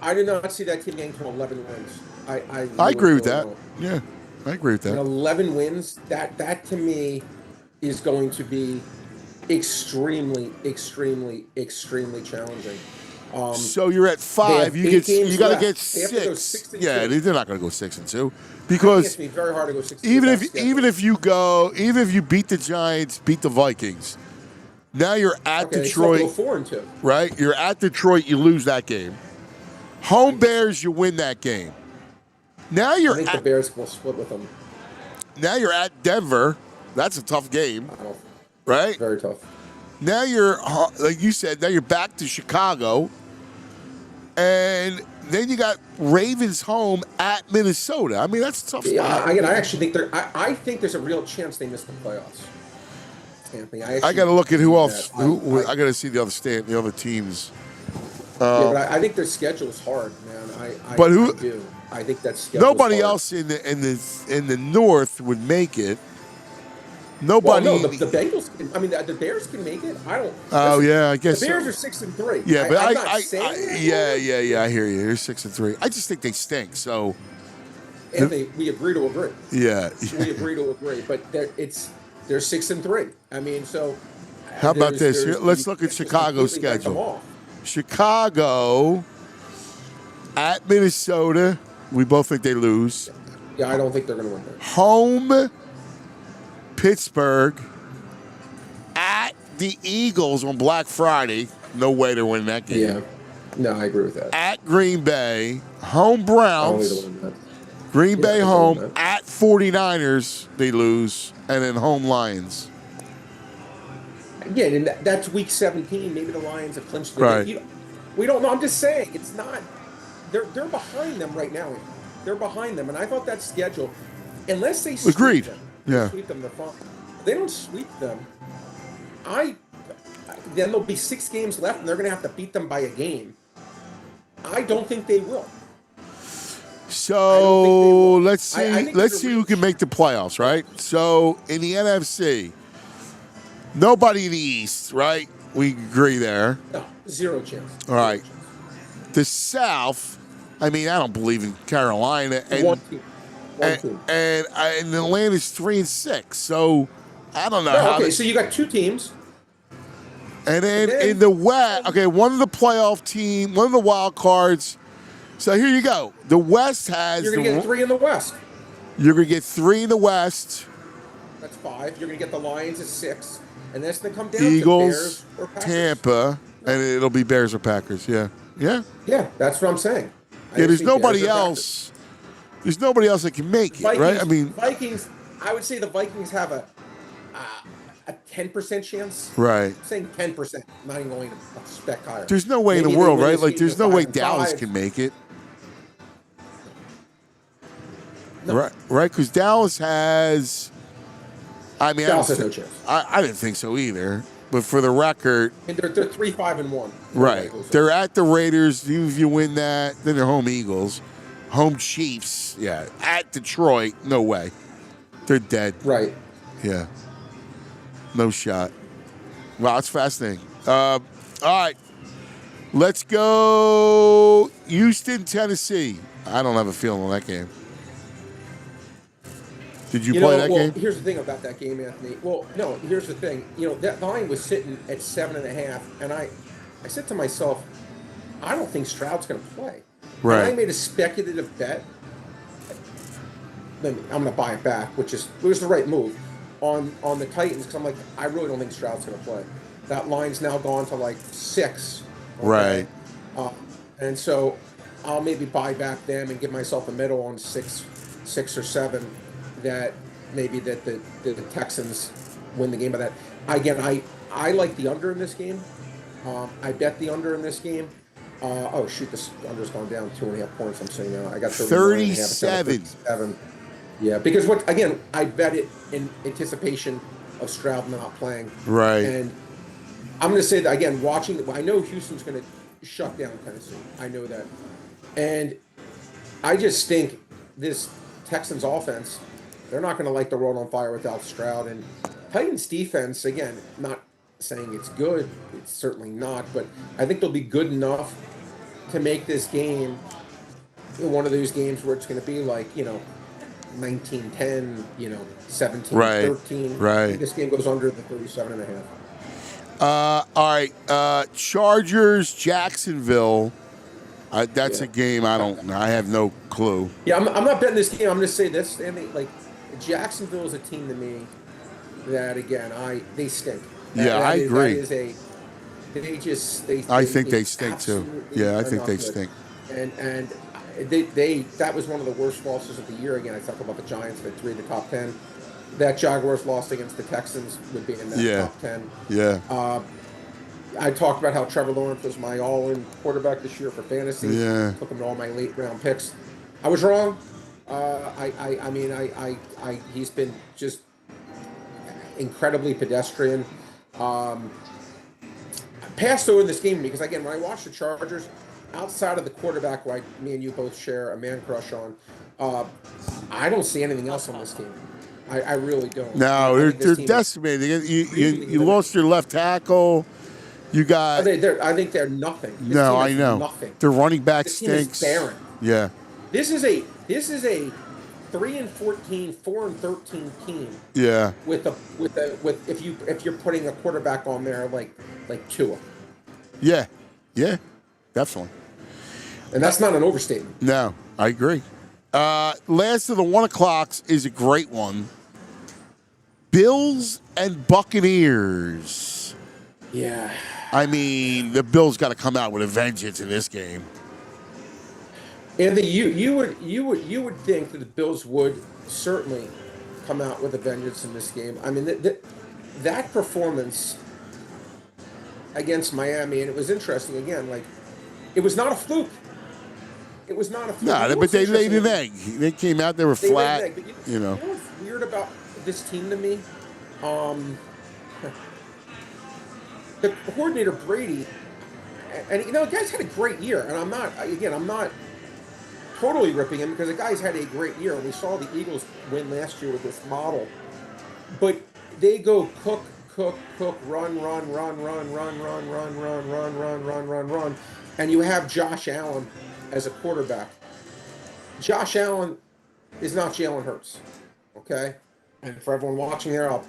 I did not see that team getting to 11 wins. I agree with that. Yeah, I agree with that. 11 wins. That to me is going to be extremely, extremely, extremely challenging. So you're at 5. You got to get 6. They're not going to go 6-2 because it's very hard to go 6-2. Even if you beat the Giants, beat the Vikings. Now you're at Detroit. So go 4-2. Right? You're at Detroit. You lose that game. Home Bears, you win that game. Now I think the Bears will split with them. Now you're at Denver. That's a tough game, right? Very tough. Now you're, like you said, now you're back to Chicago. And then you got Ravens home at Minnesota. That's a tough spot. I actually think I think there's a real chance they miss the playoffs. Anthony, I got to look at who else. I got to see the other teams. But I think their schedule is hard, man. I do. I think that's nobody else in the North would make it. Nobody. Well, no, the Bengals. The Bears can make it. I don't. Oh yeah, I guess the Bears are 6-3. Yeah, but I'm not saying I hear you. They're 6-3. I just think they stink. So. And we agree to agree. Yeah. We agree to agree, but they're 6-3. So. How about this? Let's look at Chicago's schedule. Chicago at Minnesota. We both think they lose. Yeah, I don't think they're going to win that. Home Pittsburgh at the Eagles on Black Friday. No way they're winning that game. Yeah. No, I agree with that. At Green Bay. Home Browns. Green Bay home. At 49ers, they lose. And then home Lions. Again, and that's week 17. Maybe the Lions have clinched it. Right. We don't know. I'm just saying it's not. They're behind them right now. They're behind them, and I thought that schedule, unless they sweep them, sweep them, they're fine. If they don't sweep them, then there'll be 6 games left, and they're going to have to beat them by a game. I don't think they will. So let's I see. think Let's there's a see who can make the playoffs, right? So in the NFC, nobody in the East, right? We agree there. No, zero chance. All right. The South, I mean, I don't believe in Carolina, and One team. One team. and Atlanta's 3-6. So I don't know No, how. okay, so you got two teams. And then in the West, okay, one of the playoff team, one of the wild cards. So here you go. The West has. You're going to get 3 in the West. You're going to get 3 in the West. That's 5. You're going to get the Lions at 6. And that's going to come down Eagles, to Bears or Packers. Tampa, and it'll be Bears or Packers. Yeah. Yeah. Yeah, that's what I'm saying. Yeah, there's nobody else. There's nobody else that can make it, Vikings, right? I mean, Vikings. I would say the Vikings have a 10% chance. right. I'm saying 10%. I'm not even going to spec higher. There's no way in Maybe the they world, win right? this Like, game there's to no way 5-5. Dallas can make it. No. Right? Because Dallas has. I mean, Dallas has no chance. I didn't think so either. But for the record, And they're 3-5-1. right? They're at the Raiders. Even if you win that, then they're home Eagles, home Chiefs. Yeah, at Detroit, no way. They're dead. Right. Yeah, no shot. Wow, it's fascinating. All right, let's go Houston, Tennessee. I don't have a feeling on that game. Did you play that game? Here's the thing about that game, Anthony. Well, no, here's the thing. That line was sitting at 7.5, and I said to myself, I don't think Stroud's going to play. Right. And I made a speculative bet. I'm going to buy it back, which was the right move on the Titans, because I'm like, I really don't think Stroud's going to play. That line's now gone to like 6. Okay? Right. And so I'll maybe buy back them and give myself a middle on 6 or 7. That maybe that the Texans win the game by that. Again, I like the under in this game. I bet the under in this game. Oh shoot, this under's gone down 2.5 points. I'm saying now I got 37. Yeah, because I bet it in anticipation of Stroud not playing. Right. And I'm going to say that again. I know Houston's going to shut down Tennessee. I know that, and I just think this Texans offense. They're not going to light the world on fire without Stroud. And Titans defense, again, not saying it's good. It's certainly not. But I think they'll be good enough to make this game one of those games where it's going to be like, 19-10, 17-13. Right. I think this game goes under the 37.5. All right. Chargers, Jacksonville. That's a game I have no clue. Yeah, I'm not betting this game. I'm going to say this, Andy. Like, Jacksonville is a team to me that, again, they stink. I agree. I think they stink too. Yeah, I think they stink. And that was one of the worst losses of the year. Again, I talk about the Giants that 3 of the top 10. That Jaguars loss against the Texans would be in that top 10. Yeah. I talked about how Trevor Lawrence was my all-in quarterback this year for fantasy. Yeah. Took him to all my late-round picks. I was wrong. He's been just incredibly pedestrian. Passed over this game because, again, when I watched the Chargers, outside of the quarterback, who me and you both share a man crush on, I don't see anything else on this team. I really don't. No, they're decimated. You lost your left tackle. You got. I think they're nothing. No, I know. Nothing. Their running back this team stinks. Is barren. Yeah. This is a 3-14, 4-13 team. Yeah. With if you're putting a quarterback on there like Tua. Yeah. Yeah. Definitely. And that's not an overstatement. No, I agree. Last of the 1 o'clocks is a great one. Bills and Buccaneers. Yeah. I mean, the Bills got to come out with a vengeance in this game. And you would think that the Bills would certainly come out with a vengeance in this game. I mean, that performance against Miami, and it was interesting again. Like, it was not a fluke. It was not a fluke. No, but they laid an egg. They came out, they were flat. Laid an egg, but you know what's weird about this team to me? The coordinator Brady, and the guy's had a great year, and I'm not totally ripping him because the guy's had a great year. We saw the Eagles win last year with this model. But they go cook, run, and you have Josh Allen as a quarterback. Josh Allen is not Jalen Hurts, okay? And for everyone watching there,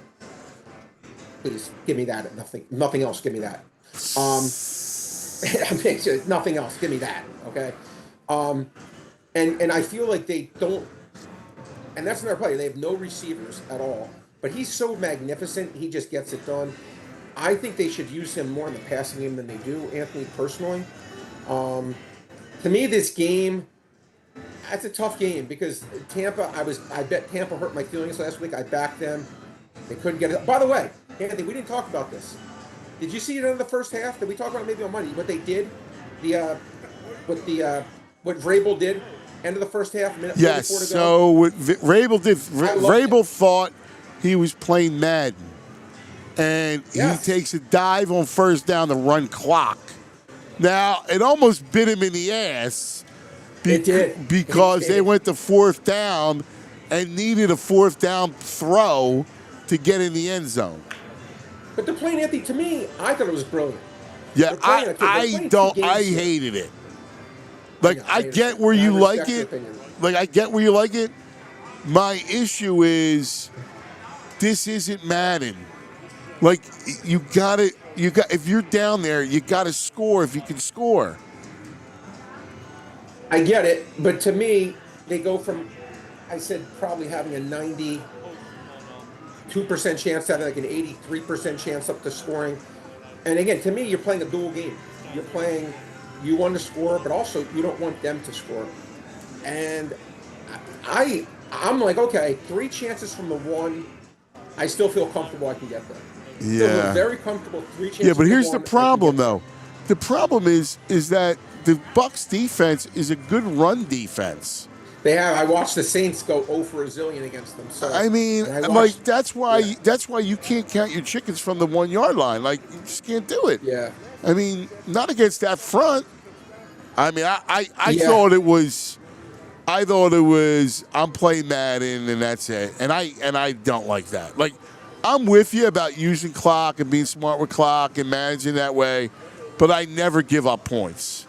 please give me that. Nothing else. Give me that. Nothing else. Give me that. Okay. And I feel like they don't. And that's another play. They have no receivers at all. But he's so magnificent. He just gets it done. I think they should use him more in the passing game than they do, Anthony, personally. To me, this game, that's a tough game because Tampa, I bet Tampa hurt my feelings last week. I backed them. They couldn't get it. By the way, Anthony, we didn't talk about this. Did you see it in the first half? Did we talk about it maybe on Monday? What they did? What Vrabel did? End of the first half, minute 44 to go. Yes, so what Vrabel did, Vrabel thought he was playing Madden. And he takes a dive on first down to run clock. Now, it almost bit him in the ass. It did. Because they went to fourth down and needed a fourth down throw to get in the end zone. But the play, Anthony, to me, I thought it was brilliant. Yeah, I hated it. Like, I get where you like it. Like, I get where you like it. My issue is this isn't Madden. Like, if you're down there, you got to score if you can score. I get it, but to me, they go from, I said, probably having a 92% chance to having like an 83% chance up to scoring. And again, to me, you're playing a dual game. You want to score, but also you don't want them to score. And I'm like, okay, 3 chances from the 1, I still feel comfortable I can get there. Yeah. So very comfortable, 3 chances. Yeah, but here's the the problem, though. The problem is that the Bucs defense is a good run defense. They have. I watched the Saints go 0 for a zillion against them. So I mean, that's why you can't count your chickens from the 1 yard line. Like, you just can't do it. Yeah. I mean, not against that front. I mean, I thought it was. I thought it was. I'm playing Madden and that's it. And I don't like that. Like, I'm with you about using clock and being smart with clock and managing that way, but I never give up points.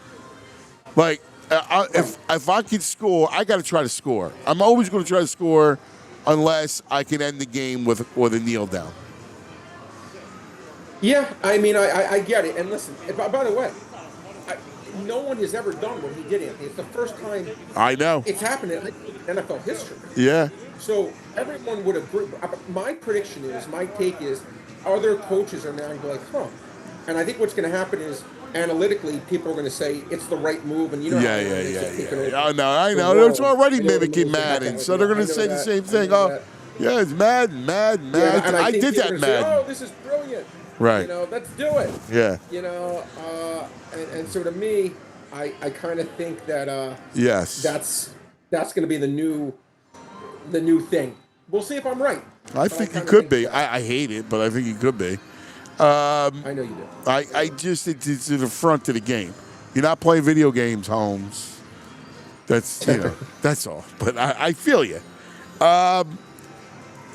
Like, if I can score, I got to try to score. I'm always going to try to score unless I can end the game with a kneel down. Yeah, I mean, I get it. And listen, by the way, no one has ever done what he did, Anthony. It's the first time I know it's happened in NFL history. Yeah. So everyone would agree. My prediction is, my take is, other coaches are now going to be like, huh. And I think what's going to happen is, analytically, people are going to say it's the right move, and Yeah. I know. It's already mimicking Madden, so they're going to say the same thing. Oh, yeah, it's Madden. Yeah, and I did that, Madden. Oh, this is brilliant. Right. Let's do it. Yeah. And so to me, I kind of think that yes, that's going to be the new thing. We'll see if I'm right. I think he could be. I hate it, but I think he could be. I know you do. I just it's an affront to the game. You're not playing video games, Holmes. That's that's all. But I feel you.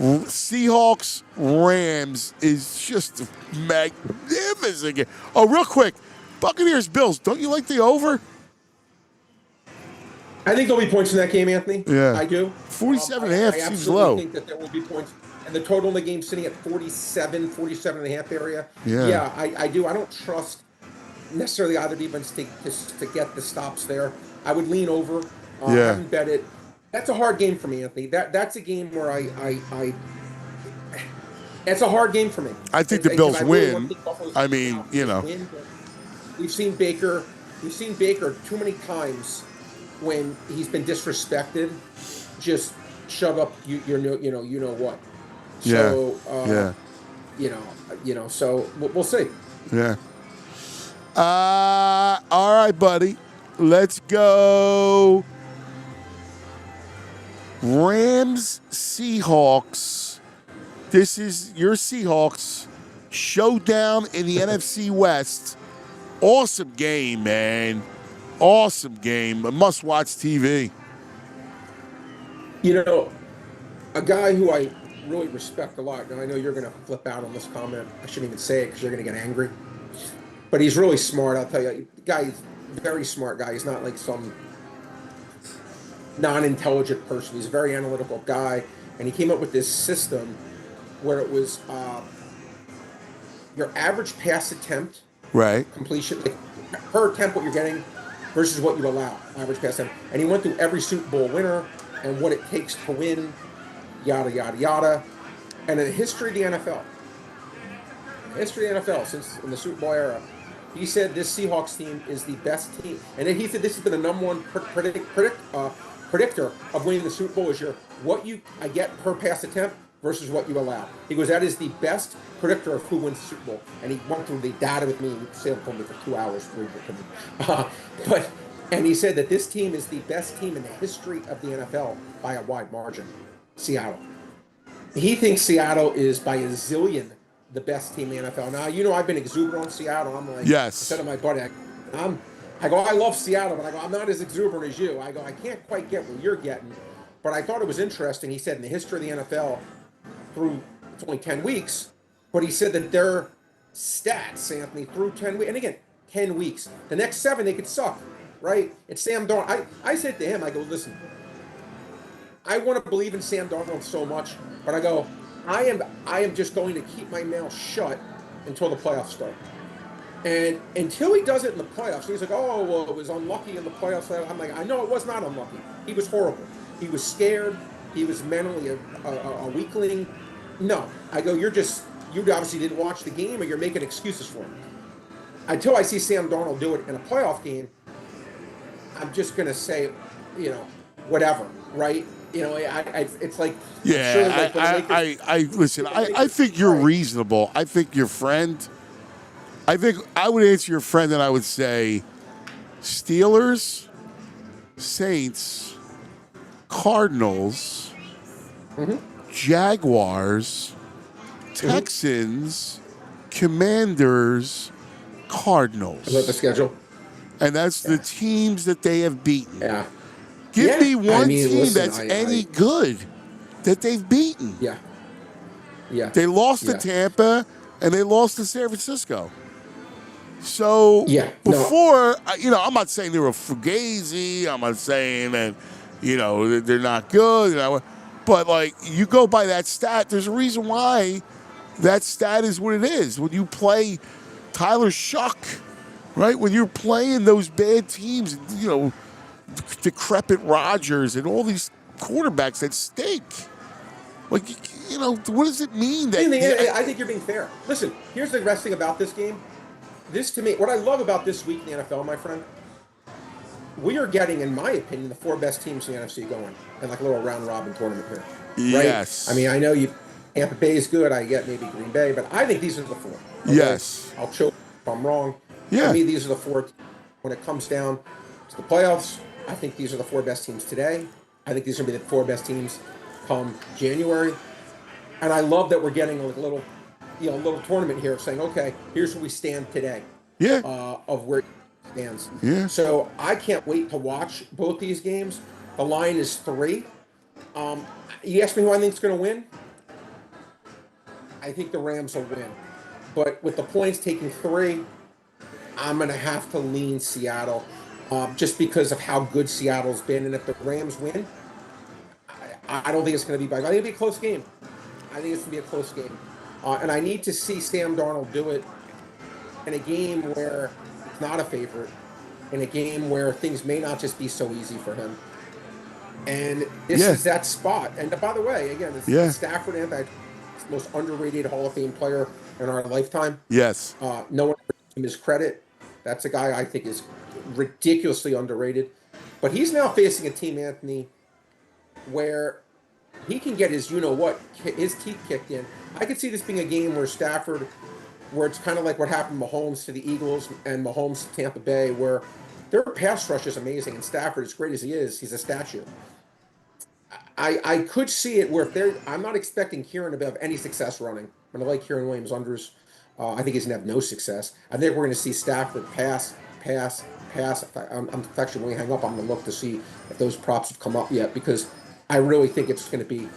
Seahawks Rams is just magnificent. Oh, real quick, Buccaneers Bills. Don't you like the over? I think there'll be points in that game, Anthony. Yeah, I do. 47.5 seems I low. think that there will be points. And the total in the game sitting at 47 and a half area. Yeah, I do. I don't trust necessarily either defense to get the stops there. I would lean over. I haven't bet it. That's a hard game for me, Anthony. That's a game where it's a hard game for me. I think the Bills win. I mean, we've seen Baker too many times when he's been disrespected. Just shove up you know what. So so we'll see. Yeah. All right, buddy. Let's go. Rams Seahawks. This is your Seahawks showdown in the NFC West. Awesome game, man. Awesome game. A must-watch TV. You know, a guy who I really respect a lot, and I know you're going to flip out on this comment. I shouldn't even say it because you're going to get angry. But he's really smart. I'll tell you, the guy is a very smart guy. He's not like some non-intelligent person. He's a very analytical guy, and he came up with this system where it was your average pass attempt Right. completion, like per attempt, what you're getting versus what you allow, average pass attempt. And he went through every Super Bowl winner and what it takes to win, yada, yada, yada. And in the history of the NFL, since in the Super Bowl era, he said this Seahawks team is the best team. And then he said this has been the number one predictor of winning the Super Bowl is I get per pass attempt versus what you allow. He goes, that is the best predictor of who wins the Super Bowl. And he went through the data with me. Sam told me for 2 hours. And he said that this team is the best team in the history of the NFL by a wide margin, Seattle. He thinks Seattle is by a zillion the best team in the NFL. Now, I've been exuberant on Seattle. I'm like, Yes. I said to my buddy, I go, I love Seattle, but I go, I'm not as exuberant as you. I go, I can't quite get what you're getting. But I thought it was interesting. He said in the history of the NFL, it's only 10 weeks, but he said that their stats, Anthony, through 10 weeks, and again, 10 weeks. The next 7, they could suck, right? It's Sam Darnold. I said to him, I go, listen, I want to believe in Sam Darnold so much, but I go, I am just going to keep my mouth shut until the playoffs start. And until he does it in the playoffs, he's like, oh, well, it was unlucky in the playoffs. I'm like, I know it was not unlucky. He was horrible. He was scared. He was mentally a weakling. No. I go, you obviously didn't watch the game or you're making excuses for him. Until I see Sam Darnold do it in a playoff game, I'm just going to say, whatever, right? It's like, Yeah, sure, listen, I think you're reasonable. I think your friend, I think I would answer your friend and I would say Steelers, Saints, Cardinals, Jaguars, Texans, Commanders, Cardinals. Is that the schedule? And that's the teams that they have beaten. Yeah. Give me one team listen, that's any good that they've beaten. Yeah. Yeah. They lost to Tampa and they lost to San Francisco. So before, I'm not saying they were fugazi. I'm not saying that, they're not good. But, you go by that stat, there's a reason why that stat is what it is. When you play Tyler Shuck, right? When you're playing those bad teams, decrepit Rodgers and all these quarterbacks that stink. What does it mean that... I think you're being fair. Listen, here's the best thing about this game. This, to me, what I love about this week in the NFL, my friend, we are getting, in my opinion, the 4 best teams in the NFC going in a little round-robin tournament here. Right? Yes. I mean, I know Tampa Bay is good. I get maybe Green Bay, but I think these are the 4. Okay? Yes. I'll choke if I'm wrong. Yeah. To me, these are the 4. When it comes down to the playoffs, I think these are the 4 best teams today. I think these are going to be the 4 best teams come January. And I love that we're getting a little tournament here of saying, okay, here's where we stand today. Yeah. Of where it stands. Yeah. So I can't wait to watch both these games. The line is 3. You asked me who I think is going to win. I think the Rams will win. But with the points taking 3, I'm going to have to lean Seattle just because of how good Seattle's been. And if the Rams win, I don't think it's going to be I think it'll be a close game. I think it's going to be a close game. And I need to see Sam Darnold do it in a game where it's not a favorite, in a game where things may not just be so easy for him. And this is that spot. And by the way, again, Stafford, the most underrated Hall of Fame player in our lifetime. Yes. No one gives him his credit. That's a guy I think is ridiculously underrated. But he's now facing a team, Anthony, where he can get his his teeth kicked in. I could see this being a game where Stafford, where it's kind of like what happened to Mahomes to the Eagles and Mahomes to Tampa Bay, where their pass rush is amazing, and Stafford, as great as he is, he's a statue. I could see it where I'm not expecting Kieran to have any success running. I'm going to like Kieran Williams unders. I think he's going to have no success. I think we're going to see Stafford pass. I'm actually, when we hang up, I'm going to look to see if those props have come up yet, because I really think it's going to be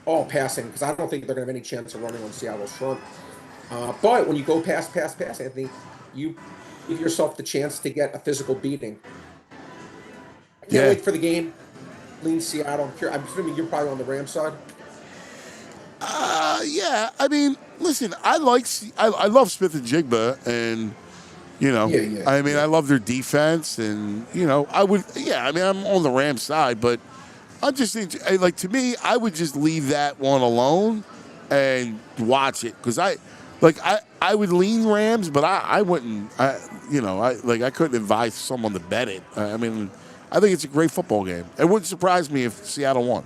all passing because I don't think they're going to have any chance of running on Seattle's front. But when you go pass, Anthony, you give yourself the chance to get a physical beating. I can't wait for the game. Lean Seattle. I'm assuming you're probably on the Rams side. Yeah. I mean, listen, I love Smith and Jigba, and I mean, I love their defense, and I would, I mean, I'm on the Rams side, but I just think, to me, I would just leave that one alone and watch it because I would lean Rams, but I wouldn't. I couldn't advise someone to bet it. I mean, I think it's a great football game. It wouldn't surprise me if Seattle won.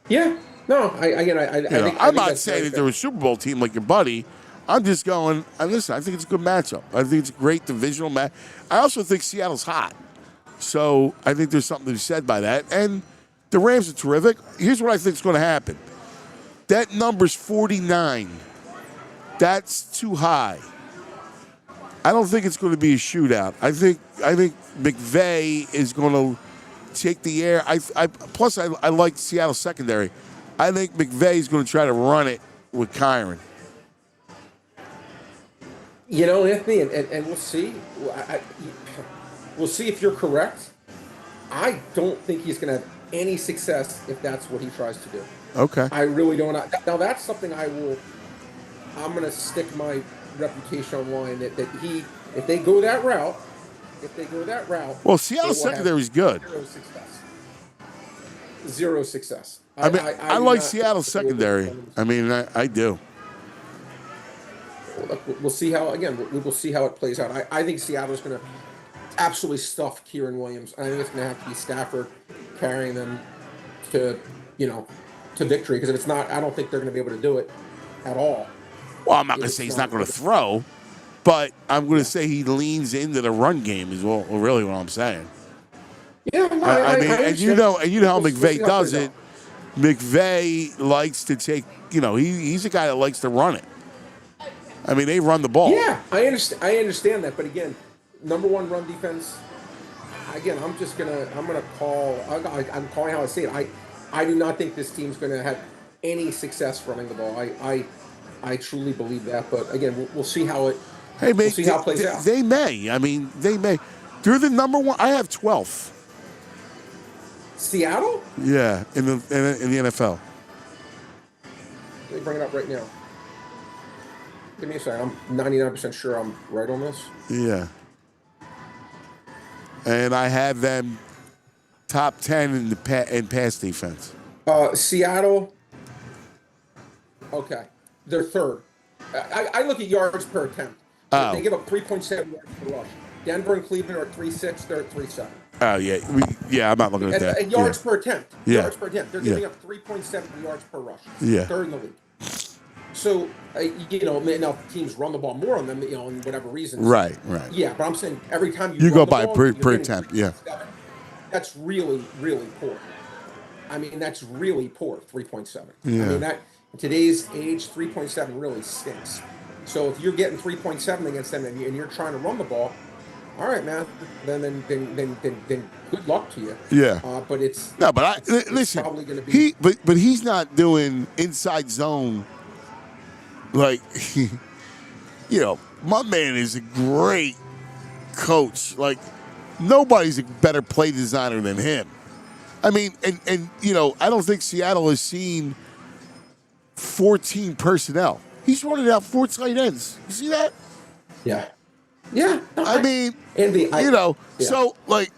Yeah. No, I I'm not saying that they're a Super Bowl team like your buddy. I'm just going, listen, I think it's a good matchup. I think it's a great divisional match. I also think Seattle's hot. So I think there's something to be said by that. And the Rams are terrific. Here's what I think is going to happen. That number's 49. That's too high. I don't think it's going to be a shootout. I think McVay is going to take the air. Plus I like Seattle secondary. I think McVay is going to try to run it with Kyron. Anthony, and we'll see. We'll see if you're correct. I don't think he's going to have any success if that's what he tries to do. Okay. I really don't. Now that's something I'm going to stick my reputation online that if they go that route. Well, Seattle secondary is good. Zero success. I mean, I like Seattle secondary. I mean, I do. We'll see how. Again, we will see how it plays out. I think Seattle's going to absolutely stuff Kieran Williams. I think it's going to have to be Stafford carrying them to victory. Because if it's not, I don't think they're going to be able to do it at all. Well, I'm not going to say he's not going to throw, but I'm going to say he leans into the run game is really what I'm saying. Yeah, I mean, and you know how McVay does it. McVay likes to take. He's a guy that likes to run it. I mean, they run the ball. Yeah, I understand that, but again, number one run defense. Again, I'm calling how I see it. I do not think this team's going to have any success running the ball. I truly believe that, but again, we'll see how it. Hey, we'll see how it plays out. They may. I mean, they may. They're the number one. I have 12th. Seattle? Yeah, in the NFL. Let me bring it up right now. Give me a second. I'm 99% sure I'm right on this. Yeah. And I have them top 10 in pass defense. Seattle. Okay, they're third. I look at yards per attempt. Oh. They give up 3.7 yards per rush. Denver and Cleveland are at 3.6. They're at 3.7. Oh yeah, I'm not looking at that. Yards per attempt. Yeah. Yards per attempt. They're giving up 3.7 yards per rush. Yeah. Third in the league. So now teams run the ball more on them, on whatever reasons. Right. Yeah, but I'm saying every time you go run the by ball, per attempt. Yeah. That's really, really poor. I mean, that's really poor. 3.7. Yeah. I mean that in today's age, 3.7 really stinks. So if you're getting 3.7 against them and you're trying to run the ball, all right, man. Then good luck to you. Yeah. But it's no. But it's listen. probably going to be But he's not doing inside zone. Like, my man is a great coach. Like, nobody's a better play designer than him. I mean, and I don't think Seattle has seen 14 personnel. He's running out 4 tight ends. You see that? Yeah. Yeah. I mean, so, like,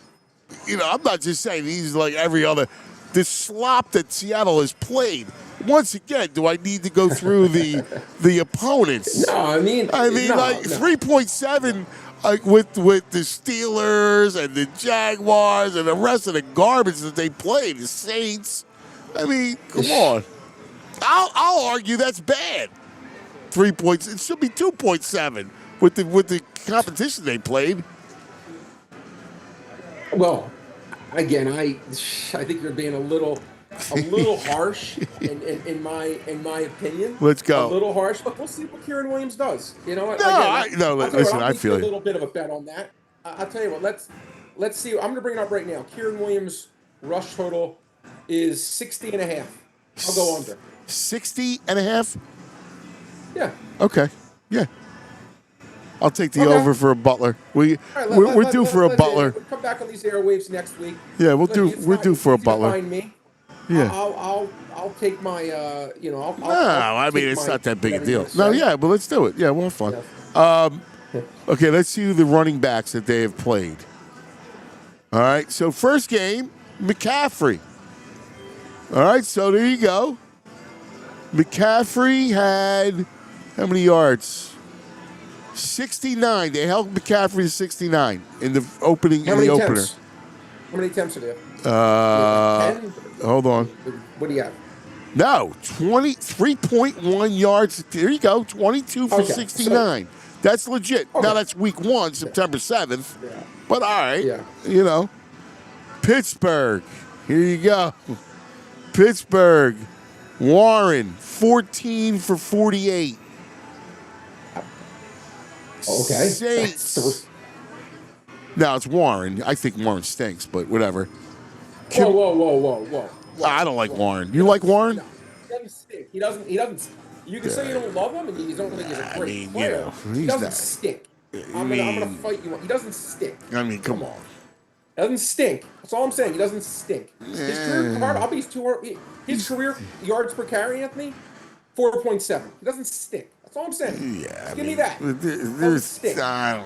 I'm not just saying he's like every other. The slop that Seattle has played. Once again, do I need to go through the opponents? No, I mean, 3.7 with the Steelers and the Jaguars and the rest of the garbage that they played, the Saints. I mean, come on. I'll argue that's bad. 3 points. It should be 2.7 with the competition they played. Well, again, I think you're being a little harsh in my opinion. Let's go. A little harsh, but we'll see what Kieran Williams does. Listen, I feel a little bit of a bet on that. I'll tell you what. Let's see. I'm going to bring it up right now. Kieran Williams rush total is 60.5. I'll go under. 60.5? Yeah. Okay. Yeah. I'll take the Okay. over for a Butler. We're due for a Butler. Come back on these airwaves next week. Yeah, we're due for a Butler. Find me. Yeah. I'll take my I mean, it's not that big a deal. No, yeah, but let's do it. Yeah, we'll have fun. Yeah. Okay, let's see the running backs that they have played. All right, so first game, McCaffrey. All right, so there you go. McCaffrey had how many yards? 69. They held McCaffrey to 69 in the opening. How many attempts? How many attempts are there? 10? Hold on. What do you have? No, 23.1 yards. There you go, 22 for 69. So, that's legit. Okay. Now, that's week 1, September 7th. Yeah. But all right, you know. Pittsburgh, here you go. Pittsburgh, Warren, 14 for 48. Okay. Saints. No, it's Warren. I think Warren stinks, but whatever. Whoa. I don't like Warren. You like Warren? No, he doesn't stink. He doesn't. You can say you don't love him, and you don't think he's a great player. He doesn't stink. I'm gonna fight you. He doesn't stink. I mean, come on. Doesn't stink. That's all I'm saying. He doesn't stink. His career, I'll be his career yards per carry, Anthony, 4.7. He doesn't stink. That's all I'm saying. Yeah, give me that.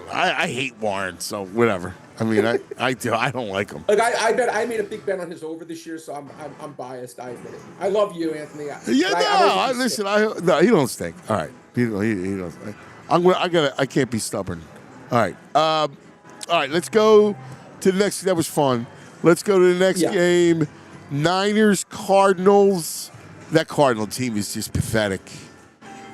I hate Warren, so whatever. I mean, I don't like him. Look, I made a big bet on his over this year, so I'm biased. I admit it. I love you, Anthony. Listen. He don't stink. All right, he don't. I can't be stubborn. All right. Let's go to the next. That was fun. Let's go to the next game. Niners, Cardinals. That Cardinal team is just pathetic.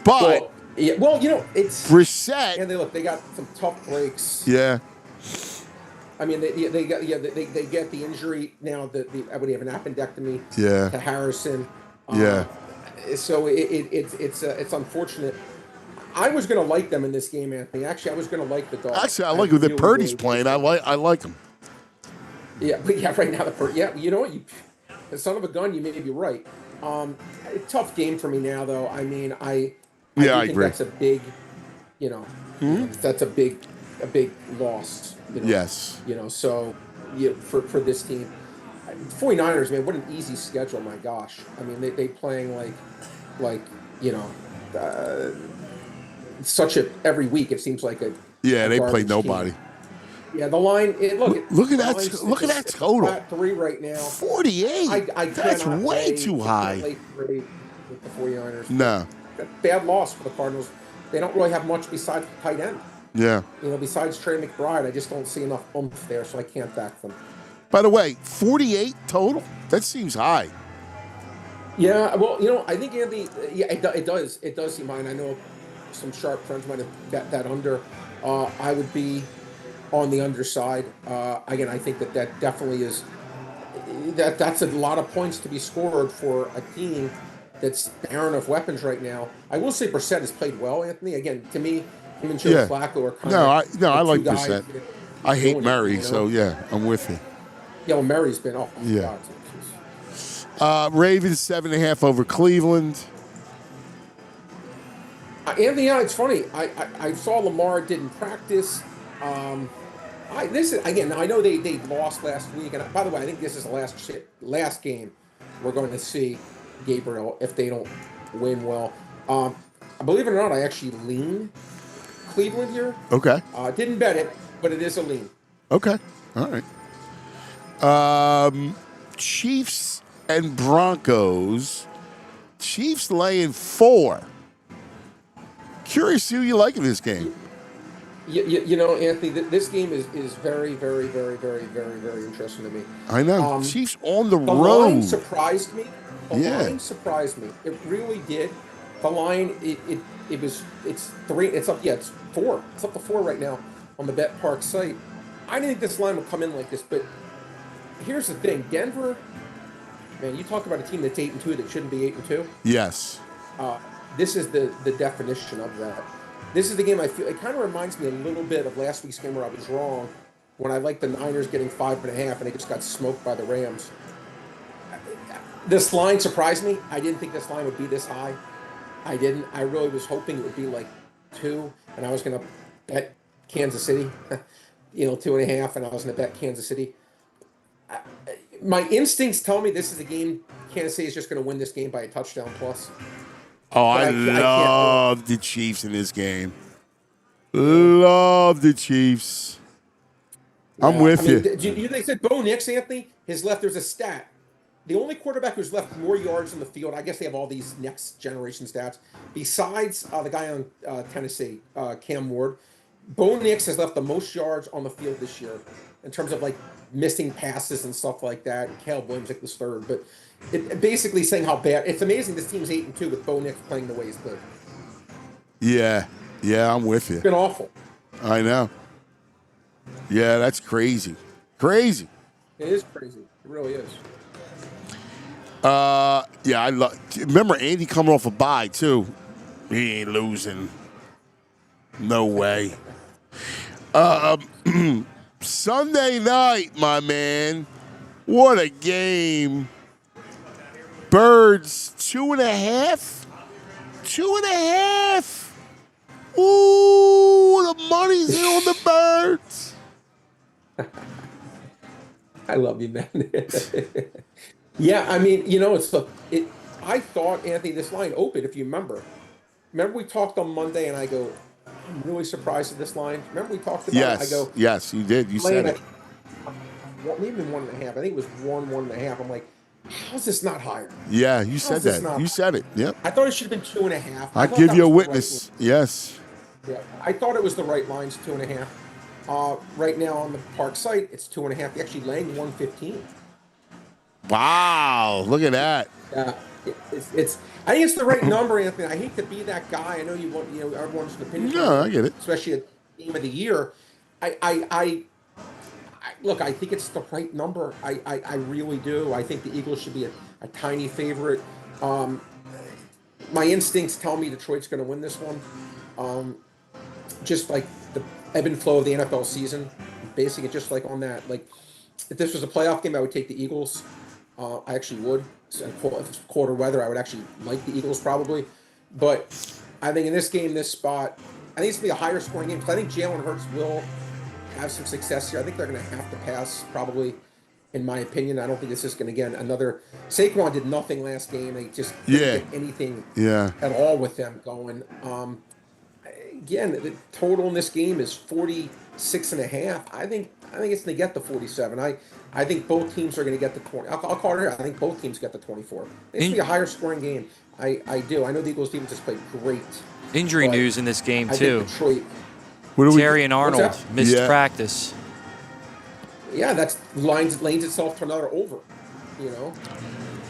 But it's Brissett. And they got some tough breaks. Yeah. I mean, they get the injury now. They have an appendectomy. Yeah. To Harrison. So it's unfortunate. I was going to like them in this game, Anthony. Actually, I was going to like the Dogs. Actually, I like who the Purdy's playing. I like him. Yeah, but right now you know what? The son of a gun. You may be right. Tough game for me now, though. I mean, I think agree. That's a big, that's a big loss. Yes. So for this team, 49ers, man, what an easy schedule. My gosh. I mean, they playing like such every week. It seems like they play nobody. Team. Yeah, the line. Look at that! Look at that total. 3 right now. 48. That's way too high. With the 49ers. No. Bad loss for the Cardinals. They don't really have much besides tight end. Yeah. Besides Trey McBride, I just don't see enough oomph there, so I can't back them. By the way, 48 total. That seems high. Yeah. Well, I think Andy. Yeah, it does. It does seem high. And I know some sharp friends might have bet that under. I would be on the underside. Again, I think that definitely is that's a lot of points to be scored for a team that's barren of weapons right now. I will say Brissett has played well, Anthony. Again, to me, him and Joe Flacco are kind of I like Brissett. I hate Murray, so yeah, I'm with you. Yeah, well, Murray's been Ravens 7.5 over Cleveland. Anthony, it's funny. I saw Lamar didn't practice. This is again. I know they lost last week, and by the way, I think this is the last game we're going to see Gabriel if they don't win well. Believe it or not, I actually lean Cleveland here. Okay. Didn't bet it, but it is a lean. Okay. All right. Chiefs and Broncos. Chiefs laying 4. Curious who you like in this game. Anthony, this game is very, very, very, very, very, very interesting to me. I know. Chiefs on the road. The line surprised me. The line surprised me. It really did. The line, it's 3. It's up. Yeah, it's 4. It's up to 4 right now on the Parx site. I didn't think this line would come in like this, but here's the thing: Denver. Man, you talk about a team that's 8-2 that shouldn't be 8-2. Yes. This is the definition of that. This is the game I feel. It kind of reminds me a little bit of last week's game where I was wrong when I liked the Niners getting 5.5 and they just got smoked by the Rams. This line surprised me. I didn't think this line would be this high. I didn't. I really was hoping it would be like 2, and I was going to bet Kansas City, 2.5, and I was going to bet Kansas City. My instincts tell me this is a game. Kansas City is just going to win this game by a touchdown plus. Oh, I love the Chiefs in this game. Love the Chiefs. I'm with you. They said Bo Nix, Anthony, his left. There's a stat. The only quarterback who's left more yards in the field. I guess they have all these next generation stats. Besides the guy on Tennessee, Cam Ward, Bo Nix has left the most yards on the field this year in terms of like missing passes and stuff like that. Caleb Williams like was third, but it basically saying how bad. It's amazing this team's 8-2 with Bo Nix playing the way he's played. Yeah, I'm with you. It's been awful. I know. Yeah, that's crazy. Crazy. It is crazy. It really is. Yeah, I love. Remember Andy coming off a bye too. He ain't losing. No way. Sunday night, my man. What a game. Birds 2.5. 2.5. Ooh, the money's in on the Birds. I love you, man. Yeah, I mean, I thought, Anthony, this line opened, if you remember. Remember we talked on Monday, and I go, I'm really surprised at this line. Remember we talked about it? I go, yes, you did. You said it. Maybe 1.5. I think it was 1.5. I'm like, how is this not higher? Yeah, you said that. You said it. Yep. I thought it should have been 2.5. I give you a witness. Yes. Yeah, I thought it was the right lines, 2.5. Right now on the Parx site, it's 2.5. They actually laying 115. Wow, look at that. It's. I think it's the right number, Anthony. I hate to be that guy. I know you want, everyone's opinion. No, I get it. Especially at game of the year. I look. I think it's the right number. I really do. I think the Eagles should be a tiny favorite. My instincts tell me Detroit's going to win this one. Just like the ebb and flow of the NFL season, basing it just like on that. Like, if this was a playoff game, I would take the Eagles. I actually would. If it's colder weather, I would actually like the Eagles probably. But I think in this game, this spot, I think it's going to be a higher scoring game because I think Jalen Hurts will have some success here. I think they're going to have to pass probably, in my opinion. I don't think this is going to get another. Saquon did nothing last game. They just didn't get anything at all with them going. Again, the total in this game is 46.5. I think it's going to get the 47. I think both teams are going to get the 20. I'll call it here. I think both teams get the 24. It's going to be a higher scoring game. I do. I know the Eagles defense has played great. Injury news in this game, too. Detroit. Terry and Arnold missed practice. Yeah, that's lanes itself to another over.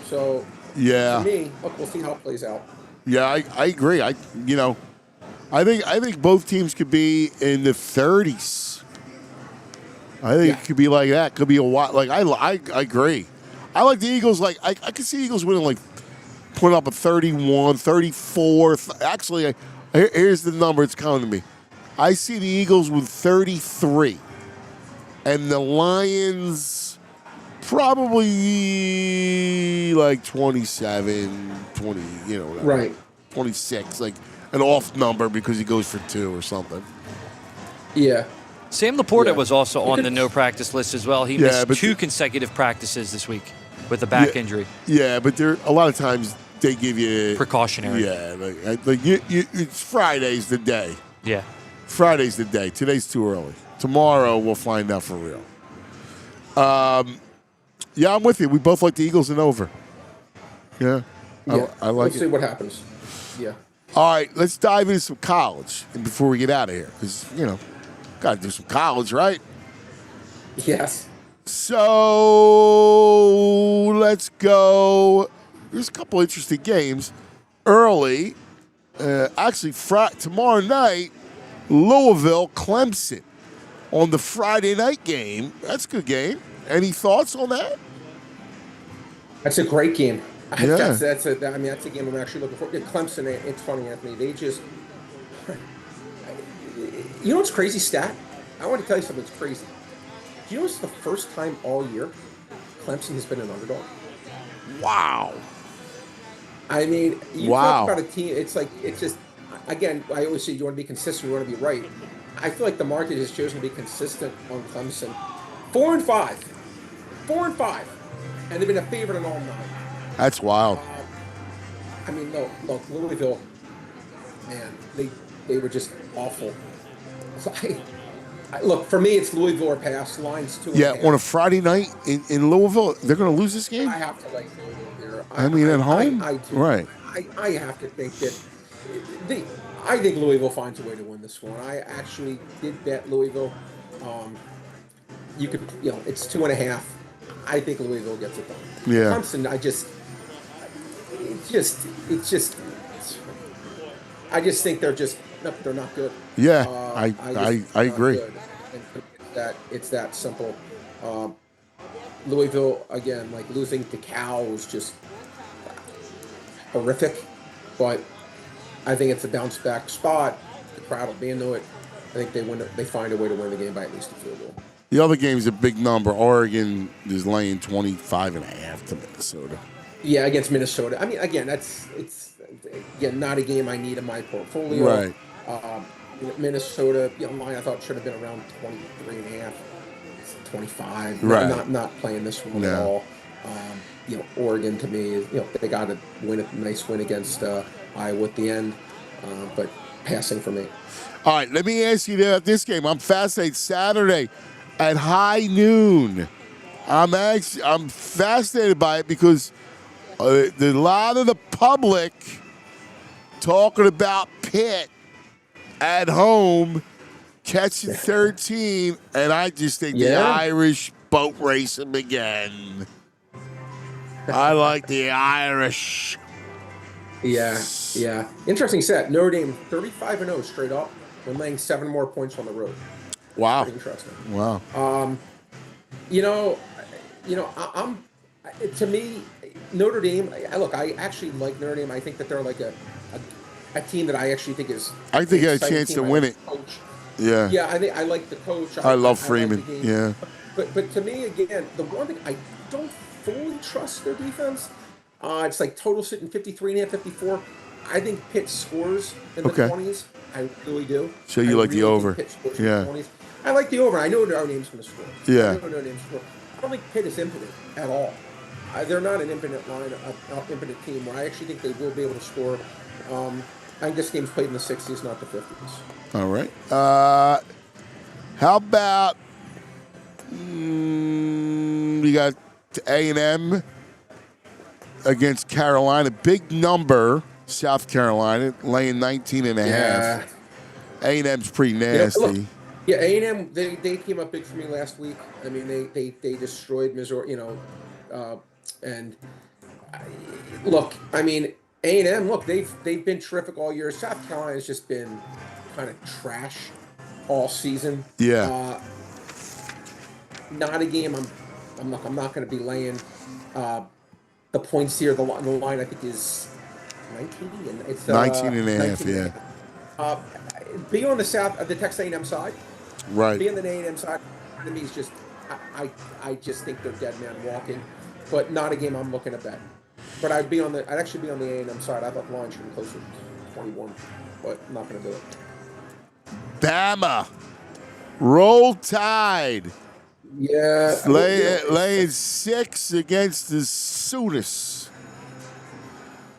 So yeah. For me, look, we'll see how it plays out. Yeah, I agree. I think both teams could be in the 30s. I think it could be like that. Could be a lot. Like I agree. I like the Eagles. Like I could see Eagles winning, like putting up a 31, 34. Actually, here's the number. It's coming to me. I see the Eagles with 33, and the Lions probably like 27, 20. Right. 26, like an off number because he goes for 2 or something. Yeah. Sam Laporta was also on the no practice list as well. He missed 2 consecutive practices this week with a back injury. Yeah, but there a lot of times they give you precautionary. Yeah, like it's Friday's the day. Yeah, Friday's the day. Today's too early. Tomorrow we'll find out for real. Yeah, I'm with you. We both like the Eagles and over. Yeah, I like it. Let's see what happens. Yeah. All right, let's dive into some college before we get out of here because got to do some college, right? Yes. So let's go. There's a couple interesting games early. Actually, tomorrow night, Louisville, Clemson on the Friday night game. That's a good game. Any thoughts on that? That's a great game. Yeah. That's a game I'm actually looking for. Clemson, it's funny, Anthony. They just. You know what's crazy stat? I want to tell you something that's crazy. Do you know it's the first time all year Clemson has been an underdog? Wow. I mean, you Wow. talk about a team. It's just. Again, I always say you want to be consistent. You want to be right. I feel like the market has chosen to be consistent on Clemson. 4-5, 4-5, and they've been a favorite in all 9. That's wild. I mean, look, Louisville, man, they were just awful. So look, for me, it's Louisville or pass. Lines 2.5. Yeah, on a Friday night in Louisville, they're going to lose this game? I have to like Louisville here. I mean, at home? I do. Right. I have to think that I think Louisville finds a way to win this one. I actually did bet Louisville. You could, it's 2.5. I think Louisville gets it done. Yeah. Clemson, I just think they're not good. Yeah, I agree. And it's that simple. Louisville, again, like losing to Cal was just horrific, but I think it's a bounce back spot. The crowd will be into it. I think they win. They find a way to win the game by at least a field goal. The other game is a big number. Oregon is laying 25.5 to Minnesota. Yeah, against Minnesota. I mean, again, it's not a game I need in my portfolio. Right. Minnesota, line I thought should have been around 23.5, 25. Right. Not playing this one at all. Oregon to me, they got to win a nice win against Iowa at the end, but passing for me. All right, let me ask you about this game. I'm fascinated. Saturday at high noon. I'm fascinated by it because a lot of the public talking about Pitt at home catching 13, and I just think the Irish boat race them again. I like the Irish. Yeah. Interesting set. Notre Dame 35-0 straight up when laying 7 more points on the road. Wow. Pretty interesting. Wow. I'm to me, Notre Dame. I actually like Notre Dame. I think that they're like a team that I actually think is. I think he had a chance to win it. Coach. Yeah. Yeah, I like the coach. I love Freeman. Like yeah. But to me, again, the one thing I don't fully trust their defense. It's like total sitting 53.5, 54. I think Pitt scores in the 20s. I really do. So you like the over? Yeah. I like the over. I know Notre Dame's going to score. Yeah. I know Notre Dame's score. I don't think Pitt is impotent at all. They're not an impotent impotent team where I actually think they will be able to score. I think this game's played in the 60s, not the 50s. All right. How about we got A&M against Carolina. Big number, South Carolina, laying 19.5. Yeah. A&M's pretty nasty. Yeah, A&M, they came up big for me last week. I mean, they destroyed Missouri, and look, I mean, A&M, look, they've been terrific all year. South Carolina's just been kind of trash all season. Yeah. Not a game I'm not going to be laying the points here. The line I think is 19, and it's 19.5, yeah. Be on the Texas A&M side. Right. Be on the A&M side. To me, is just I just think they're dead man walking, but not a game I'm looking to bet. But I'd actually be on the A&M side. I thought the line should be closer to 21, but I'm not going to do it. Bama, Roll Tide. Yeah. Laying 6 against the Sooners.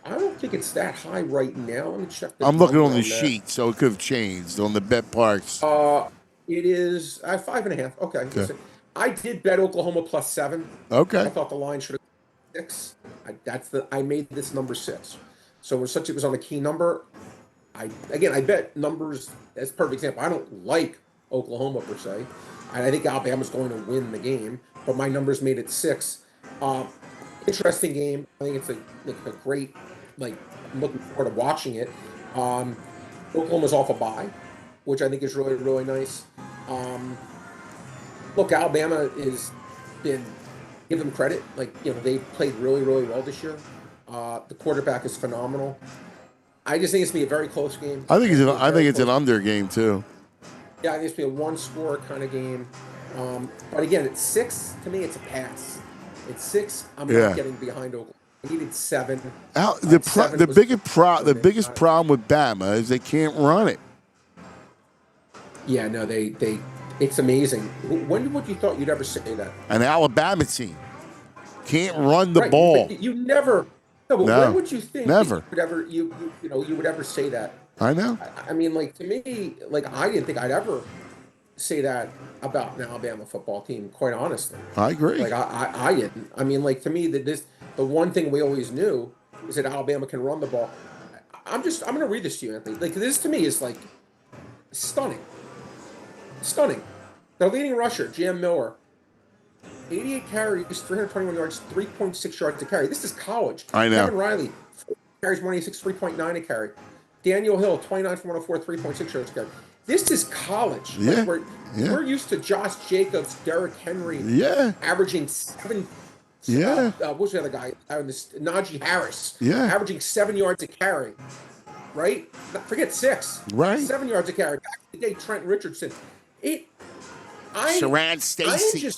I don't think it's that high right now. Let me check. I'm looking on the sheet, so it could have changed on the Bet Parx. It is 5.5. Okay. Listen, I did bet Oklahoma +7. Okay. I thought the line should have 6. I made this number 6. So since it was on a key number, I bet numbers. That's a perfect example. I don't like Oklahoma per se. And I think Alabama's going to win the game, but my numbers made it 6. Interesting game. I think it's a great, I'm looking forward to watching it. Oklahoma's off a bye, which I think is really, really nice. Look, Alabama is been, give them credit. They played really, really well this year. The quarterback is phenomenal. I just think it's going to be a very close game. I think it's an under game too. Yeah, I think it's going to be a one-score kind of game. But again, at 6, to me, it's a pass. It's 6. I'm Yeah. not getting behind Oklahoma. I needed 7. The 7 was the biggest problem with Bama is they can't run it. Yeah, no, it's amazing. When would you thought you'd ever say that? An Alabama team can't run the Right, ball. but you never. No, but No, when would you think that never. you would ever say that? I know. I mean, like, to me, like, I didn't think I'd ever say that about an Alabama football team. Quite honestly, I agree. like I didn't. I mean, like, to me, the one thing we always knew is that Alabama can run the ball. I'm going to read this to you, Anthony. Like, this to me is like stunning. Stunning. Their leading rusher, Jam Miller, 88 carries, 321 yards, 3.6 yards a carry. This is college. I know. Kevin Riley, 4 carries, 186, 3.9 a carry. Daniel Hill, 29 for 104, 3.6 yards a carry. This is college. Yeah. Like, we're used to Josh Jacobs, Derrick Henry, averaging 7. Yeah. What was the other guy? Najee Harris. Yeah. Averaging 7 yards a carry. Right? Forget 6. Right. 7 yards a carry. Back in the day, Trent Richardson. Sharon Stacy.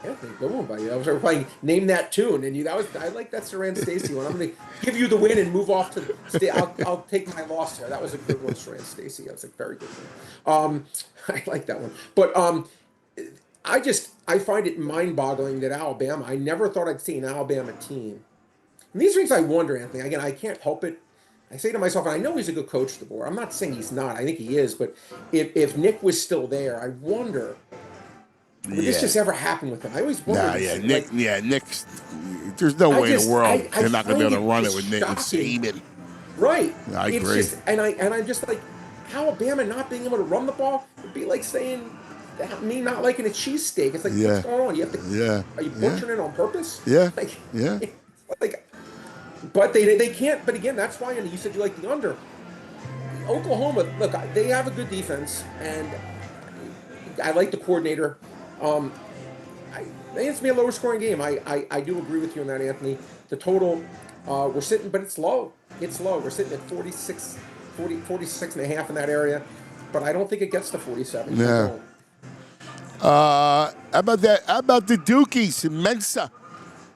Anthony, go on, buddy. I was playing Name That Tune, and I like that Sharon Stacy one. I'm going to give you the win and move off to I'll take my loss there. That was a good one, Sharon Stacy. That was a very good one. I like that one. But I find it mind-boggling that Alabama. I never thought I'd see an Alabama team. And these things I wonder, Anthony. Again, I can't help it. I say to myself, and I know he's a good coach, DeBoer. I'm not saying he's not. I think he is. But if Nick was still there, I wonder, would this just ever happen with him? I always wonder. Nick's. There's no way in the world they're not going to be able to run it with Nick and Saban. Right. I agree. And I'm just like, Alabama not being able to run the ball would be like saying me not liking a cheesesteak. It's like, what's going on? You have to. Are you butchering it on purpose? Yeah. But they can't. But again, that's why. And you said you like the under. Oklahoma, look, they have a good defense, and I like the coordinator. I think it's gonna be a lower scoring game. I do agree with you on that, Anthony. The total, we're sitting, but it's low. It's low. We're sitting at 46 and a half in that area, but I don't think it gets to 47. No. How about that? How about the Dukies in Mensa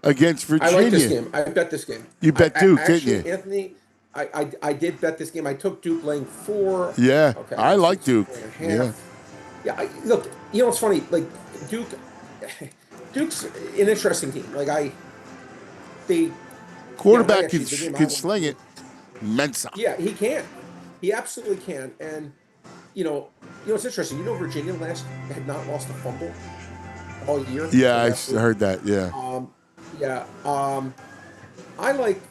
against Virginia? I like this game. I bet this game. You bet Duke, didn't you? Anthony, I did bet this game. I took Duke laying 4. Yeah, okay, I like Duke. Yeah. Look, you know what's funny? Like, Duke's an interesting team. Like, quarterback can sling it. Mensa. Yeah, he can. He absolutely can. And it's interesting. Virginia had not lost a fumble all year. Yeah, I heard that. Yeah. I like.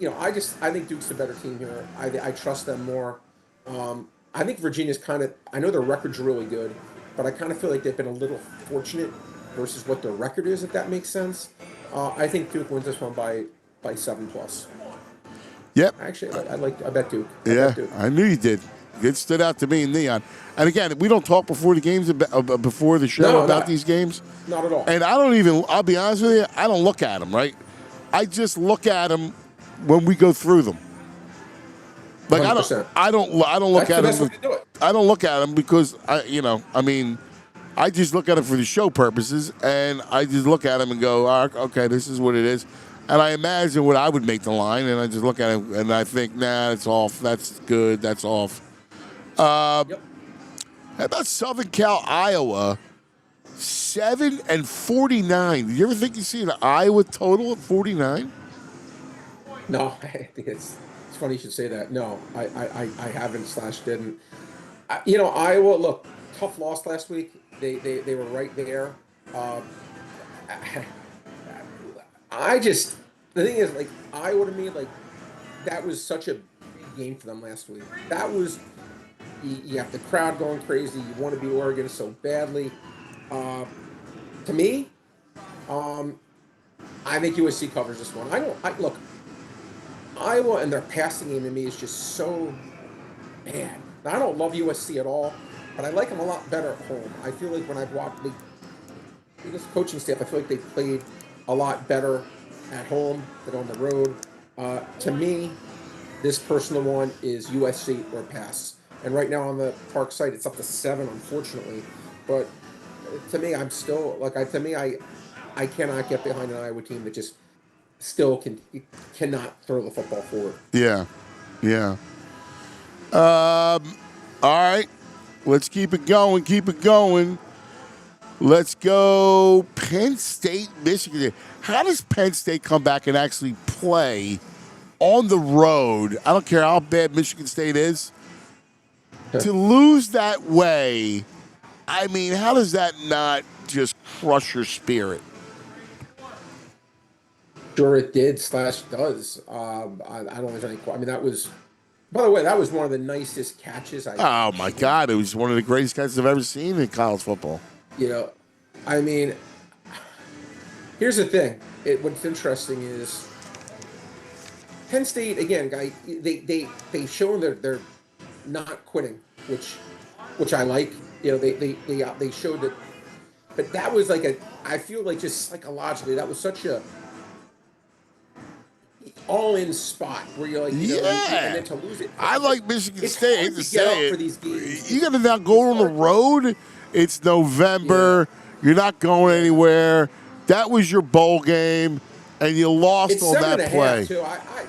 I think Duke's the better team here. I trust them more. I think Virginia's I know their record's really good, but I kind of feel like they've been a little fortunate versus what their record is, if that makes sense. I think Duke wins this one by 7+. Yep. Actually, I bet Duke. I knew you did. It stood out to me in Neon. And again, we don't talk before the games, before the show about these games. Not at all. And I'll be honest with you, I don't look at them, right? I just look at them when we go through them. Like 100%. I don't look at them. I don't look at them because I just look at it for the show purposes, and I just look at them and go, okay, this is what it is. And I imagine what I would make the line, and I just look at it and I think, nah, it's off. That's good. That's off. How about Southern Cal, Iowa? 7-49. Did you ever think you see an Iowa total at 49? No, I think it's funny you should say that. No, I haven't / didn't. Iowa, look, tough loss last week. They were right there. The thing is, like, Iowa to me, like, that was such a big game for them last week. That was, you have the crowd going crazy. You want to be Oregon so badly. To me, I think USC covers this one. Look, Iowa and their passing game to me is just so bad. Now, I don't love USC at all, but I like them a lot better at home. I feel like when I've watched this coaching staff, I feel like they played a lot better at home than on the road. To me, this personal one is USC or pass. And right now on the Park site, it's up to 7, unfortunately. But to me, I'm still I I cannot get behind an Iowa team that just still cannot throw the football forward. Yeah. Yeah. All right. Let's keep it going. Keep it going. Let's go Penn State, Michigan. How does Penn State come back and actually play on the road? I don't care how bad Michigan State is. To lose that way, I mean, how does that not just crush your spirit? Sure, it did / does. I don't think there's any. I mean, that was. By the way, that was one of the nicest catches Oh my God! It was one of the greatest catches I've ever seen in college football. You know, I mean, here's the thing. What's interesting is Penn State again, guy. They shown they're not quitting, which I like. You know, they showed that. But that was like I feel like just psychologically, that was such a all-in spot where you're like, you know, and then to lose it. I like Michigan State. I hate to say for these it. games. You got to now go on the road. It's November. Yeah. You're not going anywhere. That was your bowl game, and you lost on that play. Too.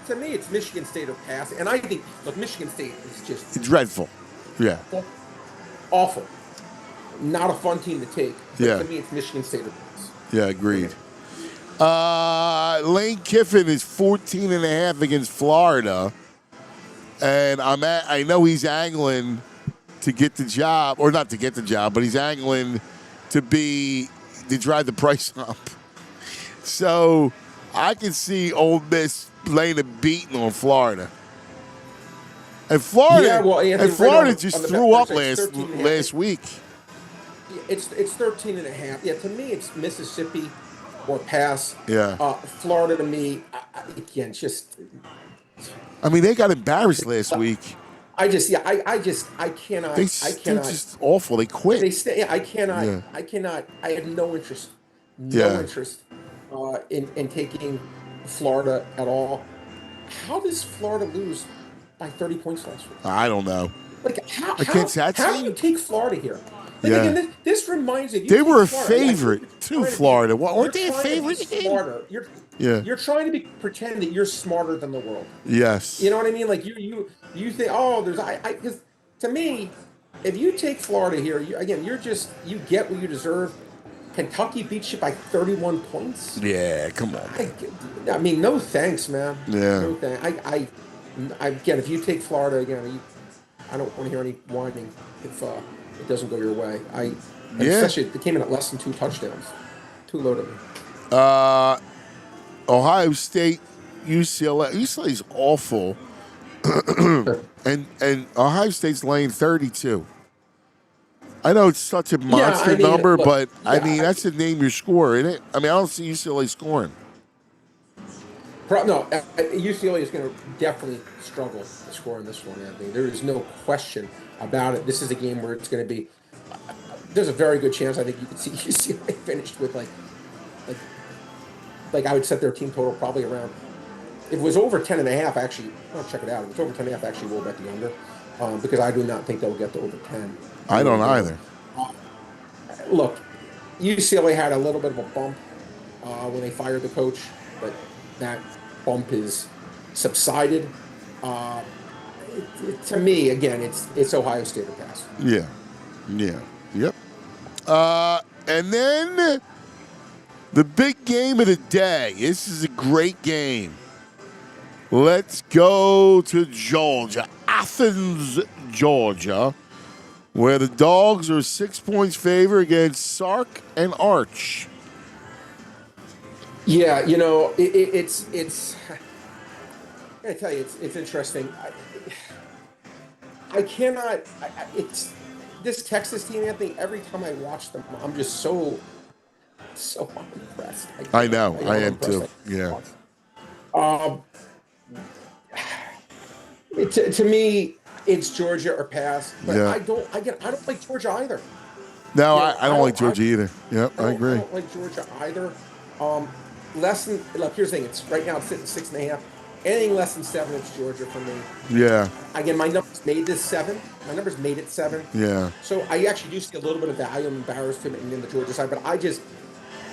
To me, it's Michigan State or pass, and I think look, Michigan State is just dreadful. Yeah, awful. Not a fun team to take. But yeah, to me, it's Michigan State or pass. Yeah, agreed. Lane Kiffin is 14.5 against Florida, and I know he's angling to get the job, or not to get the job, but he's angling to drive the price up. So I can see Ole Miss laying a beating on Florida. And Florida, just threw up last week. It's 13.5. Yeah, to me, it's Mississippi or pass. Yeah. Florida to me, again, just. I mean, they got embarrassed last week. I cannot. They're just awful. They quit. I cannot. Yeah. I cannot. I have no interest. No interest in taking Florida at all. How does Florida lose by 30 points last week? I don't know. Like how do you take Florida here? Like, again, this reminds me. They were a favorite to Florida. Weren't they a favorite? You're trying to pretend that you're smarter than the world. Yes. You know what I mean? Like you think, oh, because to me, if you take Florida here, you get what you deserve. Kentucky beats you by 31 points. Yeah, come on. I mean, no thanks, man. Yeah. No thanks. Again, if you take Florida again, I don't want to hear any whining if it doesn't go your way. Especially they came in at less than 2 touchdowns. Too low to me. Ohio State, UCLA. UCLA's awful. and Ohio State's laying 32. I know it's such a monster number, but that's the name your score, isn't it? I mean, I don't see UCLA scoring. No, UCLA is going to definitely struggle to score in this one, Anthony. There is no question about it. This is a game where it's going to be. There's a very good chance I think you could see UCLA finished with like I would set their team total probably around. If it was over 10.5, actually, I'll check it out. If it's over 10.5, actually, we'll bet the under because I do not think they'll get to over 10. I don't either. Look, UCLA had a little bit of a bump when they fired the coach, but that bump is subsided. To me, again, it's Ohio State or pass. Yeah. Yep. And then the big game of the day. This is a great game. Let's go to Georgia, Athens, Georgia, where the Dogs are 6 points favor against Sark and Arch. Yeah, it's. I tell you, it's interesting. I cannot. It's this Texas team, Anthony. Every time I watch them, I'm just so unimpressed. I know. I am too. Yeah. To me, it's Georgia or pass. But yeah. I don't like Georgia either. No, I don't like Georgia either. Yep, I agree. I don't like Georgia either. Less than here's the thing. It's right now it's sitting 6.5. Anything less than 7, it's Georgia for me. Yeah. Again, my numbers made this 7. My numbers made it 7. Yeah. So I actually do see a little bit of value. I'm embarrassed in the Georgia side, but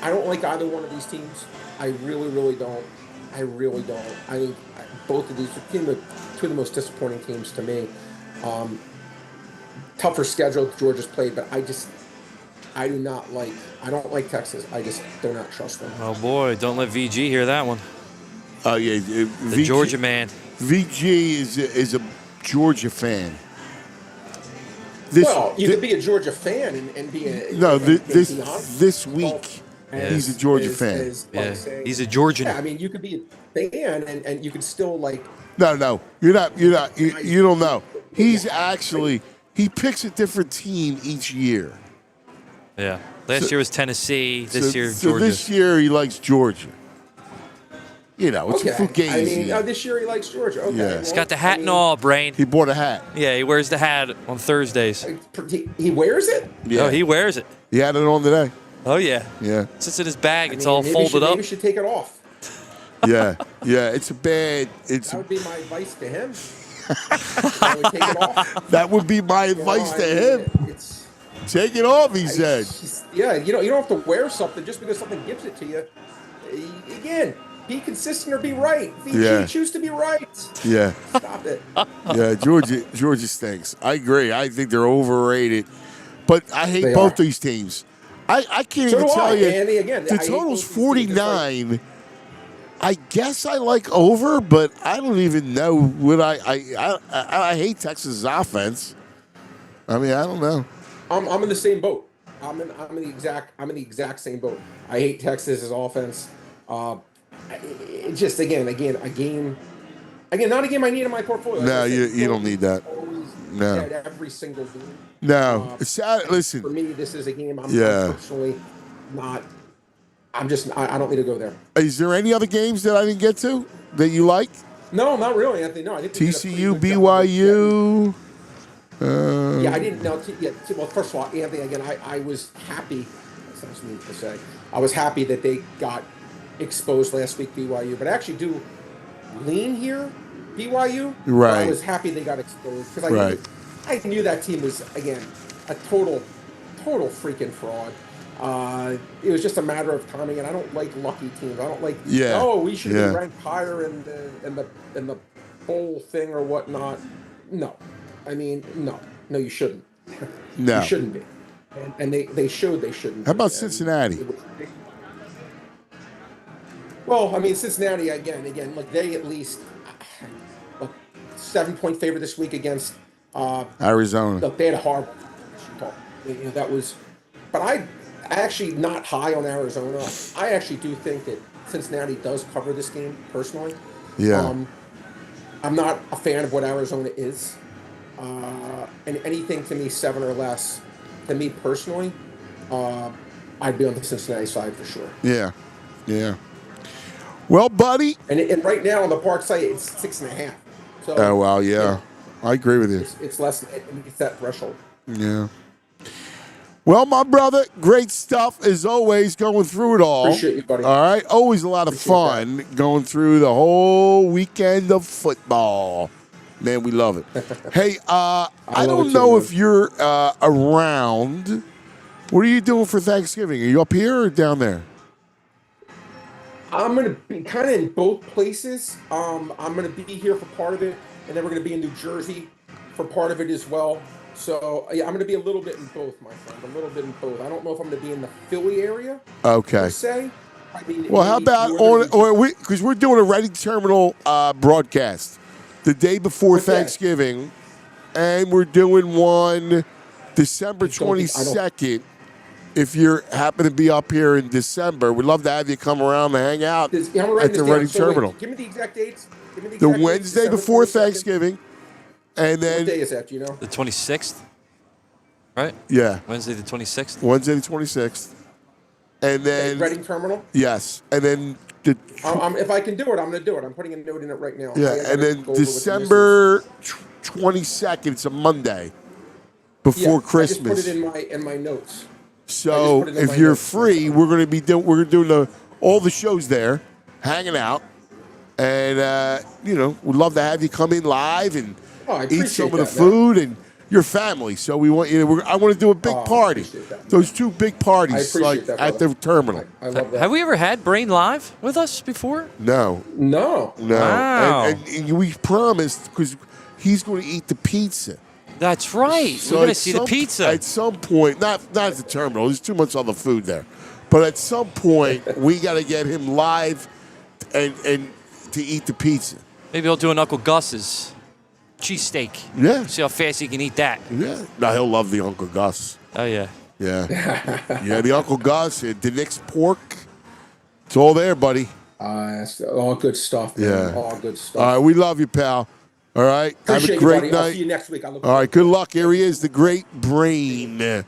I don't like either one of these teams. I really, really don't. I really don't. I think both of these are two of the most disappointing teams to me. Tougher schedule Georgia's played, but I don't like Texas. I just do not trust them. Oh boy, don't let VG hear that one. Oh yeah, The Georgia man. VG is a Georgia fan. You could be a Georgia fan and be a this week he's a Georgia fan. He's a Georgian. Yeah, I mean, you could be a fan and you could still like. No, you're not. You don't know. He picks a different team each year. Yeah. Last year was Tennessee. This year, Georgia. So this year he likes Georgia. You know, it's a fugazi. I mean, this year he likes Georgia. Okay. Yeah. He's got the hat and all, Brain. He bought a hat. Yeah, he wears the hat on Thursdays. He wears it? Yeah. Oh, he wears it. He had it on today. Oh, yeah. Yeah. It sits in his bag. It's all folded up. Maybe we should take it off. Yeah. It's a bad. That would be my advice to him. I would take it off. That would be my advice to him. Take it off, he said. Yeah, you don't have to wear something just because something gives it to you. Again, be consistent or be right. Choose to be right. Yeah. Stop it. Yeah, Georgia stinks. I agree. I think they're overrated. But I hate both these teams. I can't even tell you. Andy, again, the total's 49. I guess I like over, but I don't even know what I hate Texas' offense. I mean, I don't know. I'm in the same boat. I'm in the exact same boat. I hate Texas' offense. It's just again a game. Not a game I need in my portfolio. No, you don't need that. No. Every single game. No, it's sad. Listen, for me, this is a game I'm personally not. I don't need to go there. Is there any other games that I didn't get to that you like? No, not really, Anthony. No, I think TCU, BYU. Yeah, I didn't know. Well, first of all, Anthony, again, I was happy. That's nice of me to say. I was happy that they got exposed last week, BYU. But I actually do lean here, BYU. Right. I was happy they got exposed because I knew that team was, again, a total freaking fraud. It was just a matter of timing, and I don't like lucky teams. I don't like. Yeah. Oh, we should be ranked higher in the bowl thing or whatnot. No, I mean no, you shouldn't. No, you shouldn't be. And they showed they shouldn't. How about Cincinnati? Well, I mean Cincinnati again. Look, they at least 7-point favorite this week against Arizona. Look, they had a horrible. That was, but I actually not high on Arizona. I actually do think that Cincinnati does cover this game personally. Yeah. I'm not a fan of what Arizona is, and anything to me 7 or less, to me personally, I'd be on the Cincinnati side for sure. Yeah. Well, buddy. And right now on the Parx site, it's 6.5. So. Oh well, yeah. I agree with you. It's less. It's that threshold. Yeah. Well, my brother, great stuff as always going through it all. Appreciate you, buddy. All right. Always a lot of fun going through the whole weekend of football. Man, we love it. Hey, I don't know if you're around. What are you doing for Thanksgiving? Are you up here or down there? I'm going to be kind of in both places. I'm going to be here for part of it, and then we're going to be in New Jersey for part of it as well. So, yeah, I'm going to be a little bit in both, my friend. A little bit in both. I don't know if I'm going to be in the Philly area, per se. I mean, well, how about because we're doing a Reading Terminal broadcast the day before Thanksgiving, and we're doing one December 22nd. If you happen to be up here in December, we'd love to have you come around and hang out at the Reading Terminal. Give me the exact dates. The Wednesday before Thanksgiving. And then, what day is that, do you know? The 26th, right? Yeah. Wednesday the 26th? Wednesday the 26th. And then... Reading Terminal? Yes. And then... if I can do it, I'm going to do it. I'm putting a note in it right now. Yeah, and then December 22nd, it's a Monday before Christmas. I just put it in my notes. So if you're free, we're going to be doing all the shows there, hanging out. And, we'd love to have you come in live and eat some of the food and your family. So we want you to, I want to do a big party. Appreciate that. Those 2 big parties I appreciate like that, at the terminal. I love that. Have we ever had Brain live with us before? No. No. Wow. And we promised because he's going to eat the pizza. That's right. So We're going to at see the some- pizza. At some point, not at the terminal. There's too much other food there. But at some point, we got to get him live and to eat the pizza. Maybe I'll do an Uncle Gus's cheesesteak. Yeah. See how fast he can eat that. Yeah. Now he'll love the Uncle Gus. Oh, yeah. Yeah. Yeah, the Uncle Gus, the Nick's pork. It's all there, buddy. It's all good stuff, man. Yeah. All good stuff. All right, we love you, pal. All right. Appreciate Have a great you, buddy. night. I'll see you next week. All right, good luck. Here he is, the great Brain.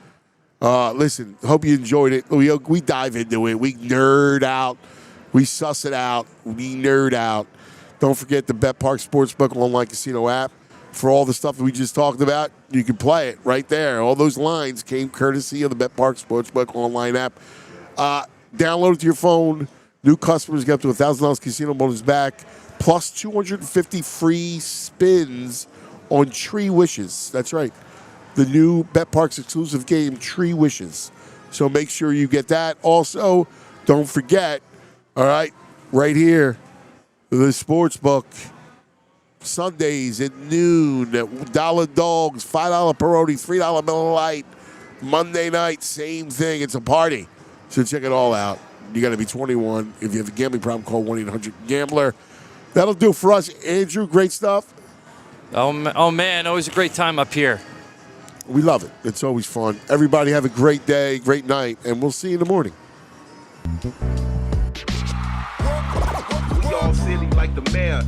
Listen, hope you enjoyed it. We dive into it. We nerd out. We suss it out. We nerd out. Don't forget the Parx Sportsbook online casino app. For all the stuff that we just talked about, you can play it right there. All those lines came courtesy of the Parx Sportsbook online app. Download it to your phone. New customers get up to $1,000 casino bonus back, plus 250 free spins on Tree Wishes. That's right. The new Parx exclusive game, Tree Wishes. So make sure you get that. Also, don't forget, all right, right here, the sports book. Sundays at noon, dollar dogs, $5 Peroni, $3 Miller Lite. Monday night, same thing. It's a party. So check it all out. You got to be 21. If you have a gambling problem, call 1-800-GAMBLER. That'll do for us. Andrew, great stuff. Oh, man. Always a great time up here. We love it. It's always fun. Everybody have a great day, great night, and we'll see you in the morning. We all silly like the mayor.